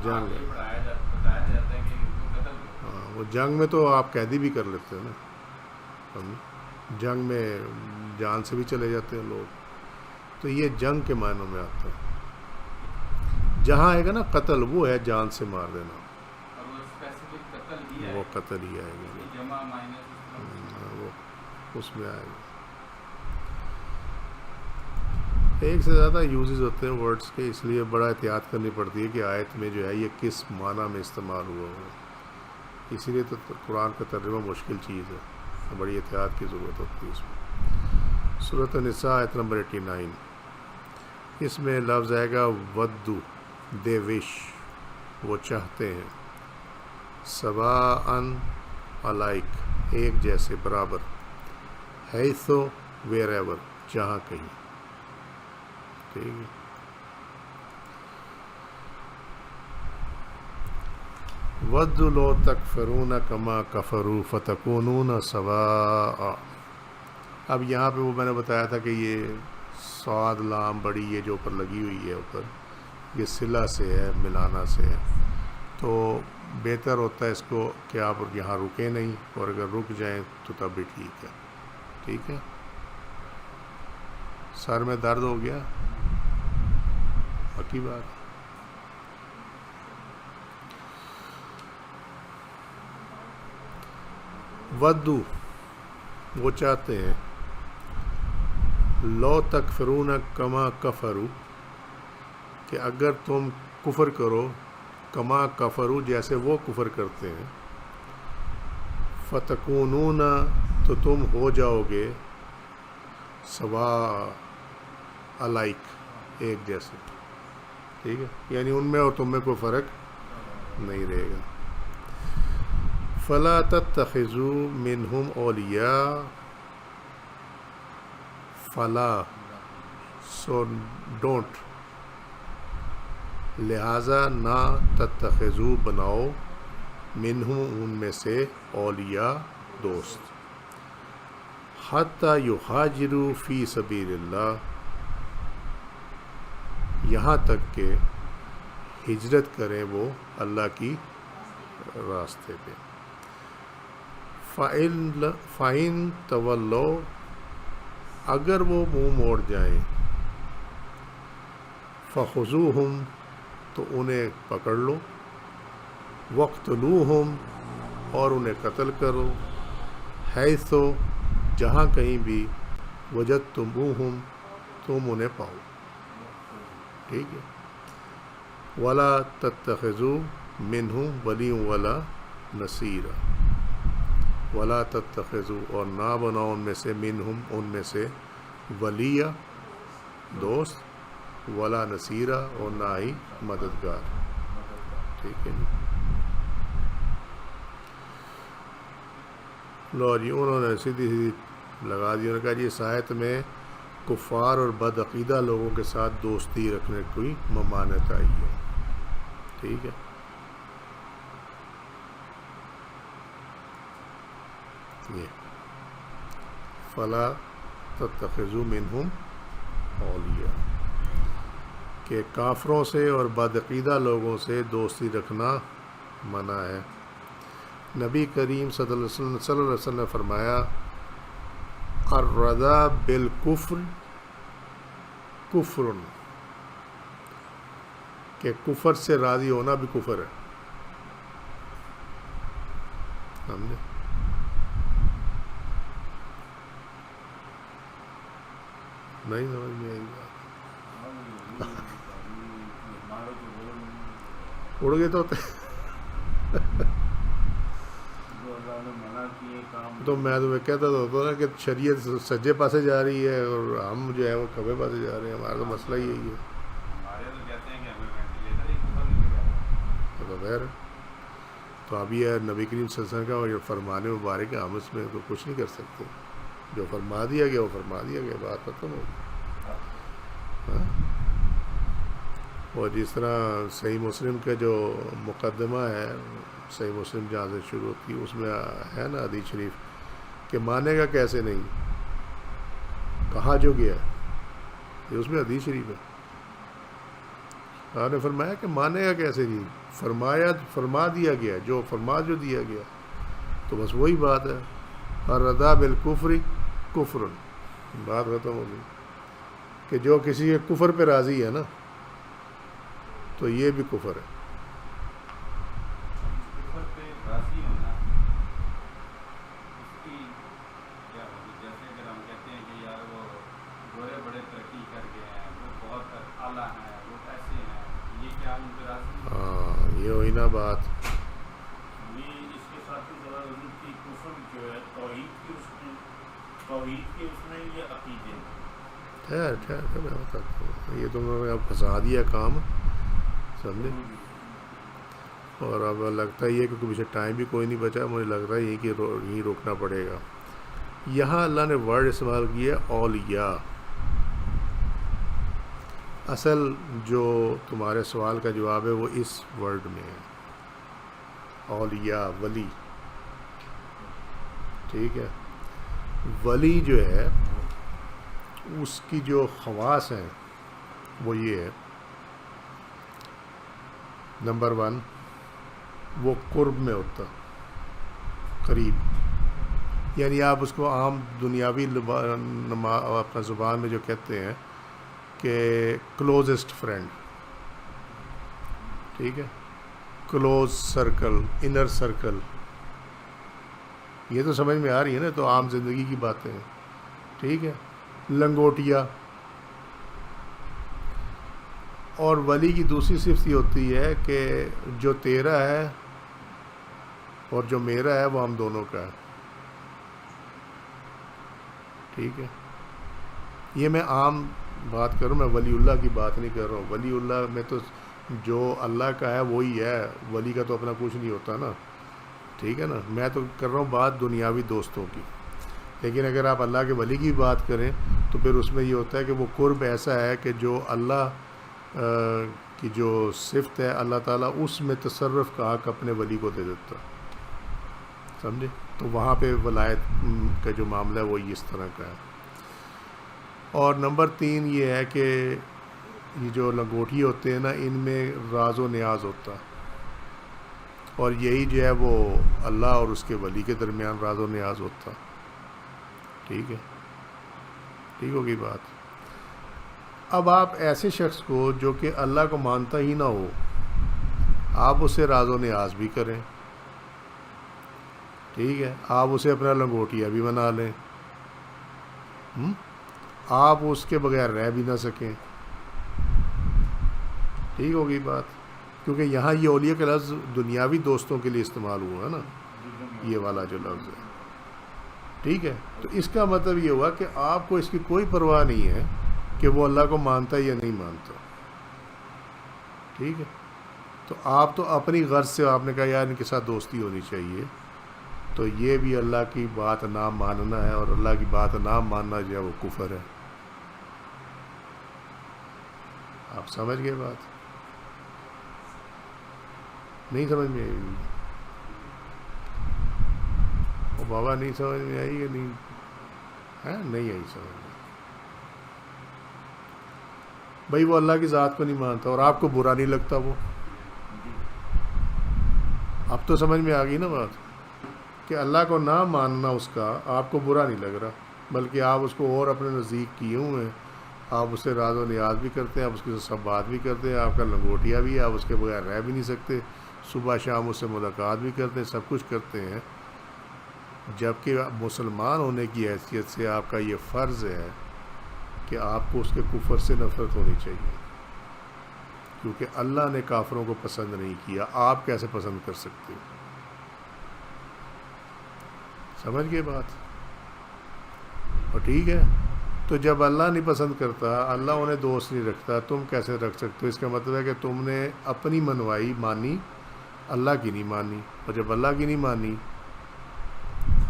[SPEAKER 1] جنگ
[SPEAKER 2] یہ بتایا جاتا ہے کہ ان کو قتل کرو.
[SPEAKER 1] ہاں. وہ جنگ میں تو آپ قیدی بھی کر لیتے ہیں نا. جنگ میں جان سے بھی چلے جاتے ہیں لوگ. تو یہ جنگ کے معنوں میں آتا ہے. جہاں آئے گا نا قتل وہ ہے جان سے مار دینا،
[SPEAKER 2] اور وہ اسپیسیفک قتل ہی ہے،
[SPEAKER 1] وہ قتل ہی آئے گا.
[SPEAKER 2] جمع مائنس
[SPEAKER 1] وہ اس میں آئے گا. ایک سے زیادہ یوزز ہوتے ہیں ورڈز کے، اس لیے بڑا احتیاط کرنی پڑتی ہے کہ آیت میں جو ہے یہ کس معنی میں استعمال ہوا ہو. اسی لیے تو قرآن کا ترجمہ مشکل چیز ہے، بڑی احتیاط کی ضرورت ہوتی ہے اس میں. سورۃ النساء آیت نمبر 89. اس میں لفظ آئے گا ودو، دے وش، وہ چاہتے ہیں. سواءً علائک، ایک جیسے، برابر. حیثو، ویر ایور، جہاں کہیں. ٹھیک ہے. وَدُّوا لَوْ تَكْفُرُونَ كَمَا كَفَرُوا فَتَكُونُونَ سَوَاءً. اب یہاں پہ وہ میں نے بتایا تھا کہ یہ صاد لام بڑی یہ جو اوپر لگی ہوئی ہے اوپر، یہ صلہ سے ہے، ملانا سے ہے. تو بہتر ہوتا ہے اس کو کہ آپ یہاں رکیں نہیں، اور اگر رک جائیں تو تب بھی ٹھیک ہے. ٹھیک ہے. سر میں درد ہو گیا، پکی بات. ودو، وہ چاہتے ہیں. لو تکفرون کما کفرو، کہ اگر تم کفر کرو کما کفرو جیسے وہ کفر کرتے ہیں. فتکونون، تو تم ہو جاؤ گے. سواء، الائک، ایک جیسے. ٹھیک ہے. یعنی ان میں اور تم میں کوئی فرق نہیں رہے گا. فلا تتخذوا منہم اولیاء، فلا سو ڈونٹ، لہٰذا نہ تتخذو بناؤ منہم ان میں سے اولیاء دوست، حتی یہاجروا فی سبیل اللہ، یہاں تک کہ ہجرت کریں وہ اللہ کی راستے پہ۔ فَإِن تَوَلَّوْا، اگر وہ منہ موڑ جائیں، فَخُذُوهُمْ، تو انہیں پکڑ لو، وَاقْتُلُوهُمْ، اور انہیں قتل کرو، حیث، جہاں کہیں بھی، وجدتموہم، تم انہیں پاؤ، ٹھیک ہے۔ وَلَا تَتَّخِذُوا مِنْهُمْ وَلِيًّا وَلَا نَصِيرًا، وَلَا تَتَّخِذُوا، اور نہ بناؤ ان میں سے، منہم ان میں سے، ولیہ دوست، ولا نصیرہ، اور نہ ہی مددگار، ٹھیک ہے۔ لو جی، انہوں نے سیدھی لگا دی، انہوں نے کہا جی اس آیت میں کفار اور بد عقیدہ لوگوں کے ساتھ دوستی رکھنے کی ممانعت آئی ہے، ٹھیک ہے۔ یہ فلا تتخذوا منہم اولیاء، کہ کافروں سے اور بد عقیدہ لوگوں سے دوستی رکھنا منع ہے۔ نبی کریم صلی اللہ علیہ وسلم نے فرمایا الرضا بالکفر کفر، کہ کفر سے راضی ہونا بھی کفر ہے، سمجھے؟ نہیں سمجھ میں آئی بات، اڑ گئے تو تو میں تمہیں کہتا تو ہوتا نا کہ شریعت سجے پاسے جا رہی ہے اور ہم جو ہے وہ کھبے پاسے جا رہے ہیں، ہمارا تو مسئلہ یہی ہے۔
[SPEAKER 2] ہمارے تو کہتے ہیں کہ ہمیں وینٹیلیٹر ہی کفر نہیں لگا،
[SPEAKER 1] تو خیر، تو اب یہ نبی کریم صلی اللہ علیہ وسلم کا جو فرمان مبارک ہے، ہم اس میں تو کچھ نہیں کر سکتے، جو فرما دیا گیا وہ فرما دیا گیا، بات ختم ہو گئی۔ اور جس طرح صحیح مسلم کا جو مقدمہ ہے، صحیح مسلم جہاں سے شروع ہوتی ہے، اس میں ہے نا حدیث شریف کہ مانے گا کیسے نہیں، کہا جو گیا ہے، یہ اس میں حدیث شریف ہے، آپ نے فرمایا کہ مانے گا کیسے نہیں، فرما دیا گیا، جو دیا گیا، تو بس وہی بات ہے، الرضا بالکفر کفر، بات ختم ہو گئی، کہ جو کسی کے کفر پہ راضی ہے نا تو یہ بھی کفر ہے۔
[SPEAKER 2] کفر پہ راضی ہونا اس کی کیا ہوگی؟ جیسے اگر ہم کہتے ہیں کہ یار وہ گورے بڑے ترقی کر گئے ہیں، وہ بہت اعلیٰ ہیں، وہ ایسے ہیں، یہ کیا ان پہ راضی؟
[SPEAKER 1] ہاں، یہ ہوئی نا بات۔
[SPEAKER 3] یہ اس کے ساتھ ذرا ضرور کی کفر جو ہے توحید کے اس میں یہ عقیدے
[SPEAKER 1] ٹھہر کے میں بتاتا ہوں، یہ تم نے اب پھنسا دیا کام، سمجھے؟ اور اب لگتا ہی ہے کہ پیچھے ٹائم بھی کوئی نہیں بچا، مجھے لگ رہا ہے یہی کہ یہیں روکنا پڑے گا۔ یہاں اللہ نے ورڈ استعمال کیا اولیاء، اصل جو تمہارے سوال کا جواب ہے وہ اس ورڈ میں ہے، اولیاء، ولی، ٹھیک ہے۔ ولی جو ہے اس کی جو خواص ہیں وہ یہ ہے، نمبر 1 وہ قرب میں ہوتا، قریب، یعنی آپ اس کو عام دنیاوی اپنا زبان میں جو کہتے ہیں کہ کلوزسٹ فرینڈ، ٹھیک ہے، کلوز سرکل، انر سرکل، یہ تو سمجھ میں آ رہی ہے نا، تو عام زندگی کی باتیں ہیں، ٹھیک ہے۔ لنگوٹیا، اور ولی کی دوسری صفت یہ ہوتی ہے کہ جو تیرا ہے اور جو میرا ہے وہ ہم دونوں کا ہے، ٹھیک ہے۔ یہ میں عام بات کروں، میں ولی اللہ کی بات نہیں کر رہا ہوں، ولی اللہ میں تو جو اللہ کا ہے وہی ہے، ولی کا تو اپنا کچھ نہیں ہوتا نا، ٹھیک ہے نا۔ میں تو کر رہا ہوں بات دنیاوی دوستوں کی، لیکن اگر آپ اللہ کے ولی کی بات کریں تو پھر اس میں یہ ہوتا ہے کہ وہ قرب ایسا ہے کہ جو اللہ کی جو صفت ہے اللہ تعالیٰ اس میں تصرف کا حق اپنے ولی کو دے دیتا، سمجھے؟ تو وہاں پہ ولایت کا جو معاملہ ہے وہ اس طرح کا ہے۔ اور نمبر 3 یہ ہے کہ یہ جو لنگوٹی ہوتے ہیں نا، ان میں راز و نیاز ہوتا، اور یہی جو ہے وہ اللہ اور اس کے ولی کے درمیان راز و نیاز ہوتا، ٹھیک ہے، ٹھیک ہوگی بات۔ اب آپ ایسے شخص کو جو کہ اللہ کو مانتا ہی نہ ہو، آپ اسے راز و نیاز بھی کریں، ٹھیک ہے، آپ اسے اپنا لنگوٹیا بھی بنا لیں، آپ اس کے بغیر رہ بھی نہ سکیں، ٹھیک ہوگی بات، کیونکہ یہاں یہ اولیاء کا لفظ دنیاوی دوستوں کے لیے استعمال ہوا ہے نا، یہ والا جو لفظ ہے، ٹھیک ہے۔ تو اس کا مطلب یہ ہوا کہ آپ کو اس کی کوئی پرواہ نہیں ہے کہ وہ اللہ کو مانتا ہے یا نہیں مانتا، ٹھیک ہے۔ تو آپ تو اپنی غرض سے آپ نے کہا یار ان کے ساتھ دوستی ہونی چاہیے، تو یہ بھی اللہ کی بات نہ ماننا ہے، اور اللہ کی بات نہ ماننا جو ہے وہ کفر ہے۔ آپ سمجھ گئے بات؟ نہیں سمجھ میں آئی؟ وہ بابا نہیں سمجھ میں آئی کہ نہیں ہے؟ نہیں آئی سمجھ میں؟ بھائی وہ اللہ کی ذات کو نہیں مانتا اور آپ کو برا نہیں لگتا، وہ اب تو سمجھ میں آ گئی نا بات، کہ اللہ کو نہ ماننا اس کا آپ کو برا نہیں لگ رہا، بلکہ آپ اس کو اور اپنے نزدیک کیے ہوئے ہیں، آپ اس سے راز و نیاز بھی کرتے ہیں، آپ اس کے ساتھ بات بھی کرتے ہیں، آپ کا لنگوٹیا بھی ہے، آپ اس کے بغیر رہ بھی نہیں سکتے، صبح شام اس سے ملاقات بھی کرتے ہیں، سب کچھ کرتے ہیں، جبکہ مسلمان ہونے کی حیثیت سے آپ کا یہ فرض ہے کہ آپ کو اس کے کفر سے نفرت ہونی چاہیے، کیونکہ اللہ نے کافروں کو پسند نہیں کیا، آپ کیسے پسند کر سکتے ہو؟ سمجھ گئے بات؟ اور ٹھیک ہے، تو جب اللہ نہیں پسند کرتا، اللہ انہیں دوست نہیں رکھتا، تم کیسے رکھ سکتے ہو؟ اس کا مطلب ہے کہ تم نے اپنی منوائی مانی، اللہ کی نہیں مانی، اور جب اللہ کی نہیں مانی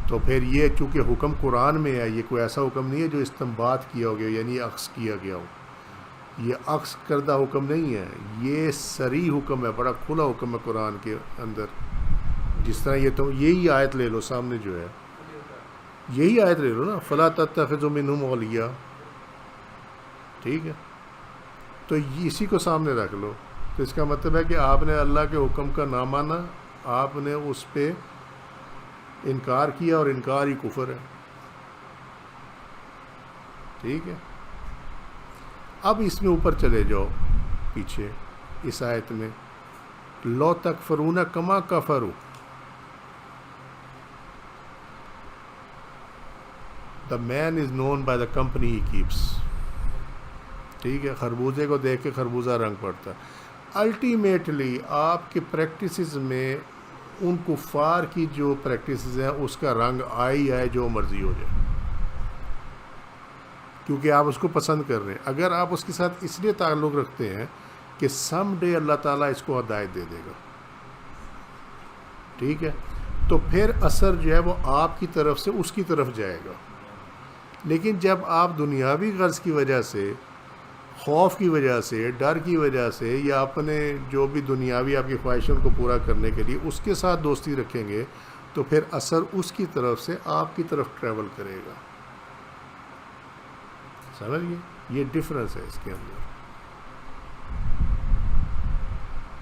[SPEAKER 1] تو پھر یہ چونکہ حکم قرآن میں ہے، یہ کوئی ایسا حکم نہیں ہے جو استنباط کیا ہو گیا، یعنی عکس کیا گیا ہو، یہ عکس کردہ حکم نہیں ہے، یہ صریح حکم ہے، بڑا کھلا حکم ہے قرآن کے اندر۔ جس طرح یہ تو یہی آیت لے لو سامنے جو ہے، یہی آیت لے لو نا، فَلَا تَتَّخِذُوا مِنْهُمْ أَوْلِيَاءَ، ٹھیک ہے، تو اسی کو سامنے رکھ لو، تو اس کا مطلب ہے کہ آپ نے اللہ کے حکم کا نہ مانا، آپ نے اس پہ انکار کیا، اور انکار ہی کفر ہے، ٹھیک ہے۔ اب اس میں اوپر چلے جاؤ پیچھے اس آیت میں، لَوْ تَكْفُرُونَ كَمَا كَفَرُوا، the man is known by the company he keeps، ٹھیک ہے، خربوزے کو دیکھ کے خربوزہ رنگ پڑتا ہے۔ الٹیمیٹلی آپ کے پریکٹسز میں ان کفار کی جو پریکٹسز ہیں اس کا رنگ آئے جو مرضی ہو جائے، کیونکہ آپ اس کو پسند کر رہے ہیں۔ اگر آپ اس کے ساتھ اس لیے تعلق رکھتے ہیں کہ سم ڈے اللہ تعالیٰ اس کو ہدایت دے دے گا، ٹھیک ہے، تو پھر اثر جو ہے وہ آپ کی طرف سے اس کی طرف جائے گا۔ لیکن جب آپ دنیاوی غرض کی وجہ سے، خوف کی وجہ سے، ڈر کی وجہ سے، یا اپنے جو بھی دنیاوی آپ کی خواہشوں کو پورا کرنے کے لیے اس کے ساتھ دوستی رکھیں گے، تو پھر اثر اس کی طرف سے آپ کی طرف ٹریول کرے گا، سمجھ گئے؟ یہ ڈفرنس ہے اس کے اندر۔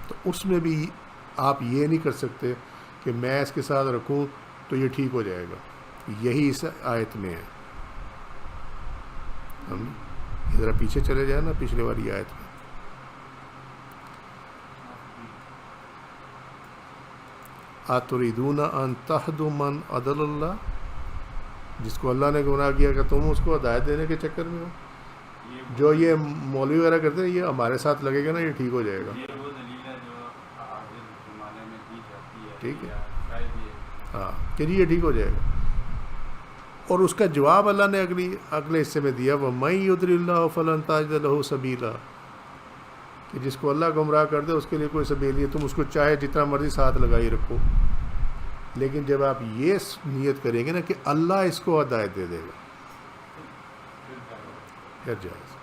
[SPEAKER 1] تو اس میں بھی آپ یہ نہیں کر سکتے کہ میں اس کے ساتھ رکھوں تو یہ ٹھیک ہو جائے گا، یہی اس آیت میں ہے۔ ہم ذرا پیچھے چلے جائیں نا پچھلے والی آیت میں، أَتُرِيدُونَ أَن تَهْدُوا مَنْ أَضَلَّ اللَّهُ، جس کو اللہ نے گمراہ کیا کہ تم اس کو ہدایت دینے کے چکر میں ہو۔ جو یہ مولوی وغیرہ کرتے ہیں، یہ ہمارے ساتھ لگے گا نا یہ ٹھیک ہو جائے گا،
[SPEAKER 2] یہ وہ دلیل ہے جو آخر زمانے میں دی جاتی ہے،
[SPEAKER 1] ٹھیک ہے،
[SPEAKER 2] شاید یہ
[SPEAKER 1] ہاں کہ یہ ٹھیک ہو جائے گا۔ اور اس کا جواب اللہ نے اگلے حصے میں دیا، وَمَن يُضْلِلِ اللَّهُ فَلَن تَجِدَ لَهُ سَبِيلًا، کہ جس کو اللہ گمراہ کر دے اس کے لیے کوئی سبیل نہیں، تم اس کو چاہے جتنا مرضی ساتھ لگائی رکھو، لیکن جب آپ یہ نیت کریں گے نا کہ اللہ اس کو ہدایت دے دے گا، پھر جائز،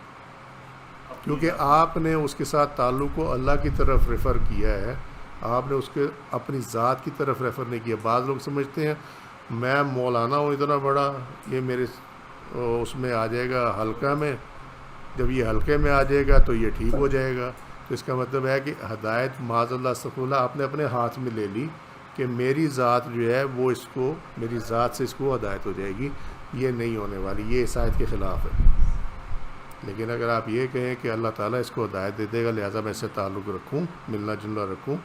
[SPEAKER 1] کیونکہ آپ نے اس کے ساتھ تعلق کو اللہ کی طرف ریفر کیا ہے، آپ نے اس کے اپنی ذات کی طرف ریفر نہیں کیا۔ بعض لوگ سمجھتے ہیں میں مولانا ہوں اتنا بڑا، یہ میرے اس میں آ جائے گا حلقہ میں، جب یہ حلقے میں آ جائے گا تو یہ ٹھیک ہو جائے گا۔ تو اس کا مطلب ہے کہ ہدایت معاذ اللہ استغفر اللہ آپ نے اپنے ہاتھ میں لے لی کہ میری ذات جو ہے وہ اس کو، میری ذات سے اس کو ہدایت ہو جائے گی، یہ نہیں ہونے والی، یہ اس آیت کے خلاف ہے۔ لیکن اگر آپ یہ کہیں کہ اللہ تعالیٰ اس کو ہدایت دے دے گا لہٰذا میں اس سے تعلق رکھوں، ملنا جلنا رکھوں،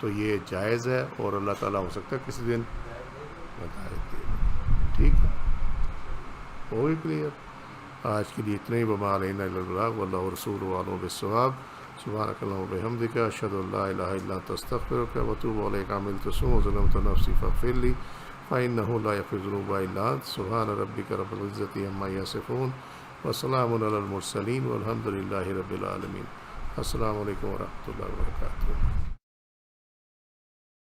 [SPEAKER 1] تو یہ جائز ہے، اور اللہ تعالیٰ ہو سکتا ہے کسی دن ہدایت دے گا۔ ٹھیک ہے، ہو گئی کلیئر؟ آج کے لیے اتنے ہی، وما علینا الا البلاغ واللہ ورسولہ اعلم بالصواب۔ سبحانک اللہم وبحمدک، اشہد ان لا الہ الا انت، استغفرک واتوب الیک۔ عملت سوءا وظلمت نفسی فاغفر لی فإنہ لا یغفر الذنوب الا انت۔ سبحان ربک رب العزۃ عما یصفون وسلام علی المرسلین والحمد للہ رب العالمین۔ السلام علیکم ورحمۃ اللہ وبرکاتہ۔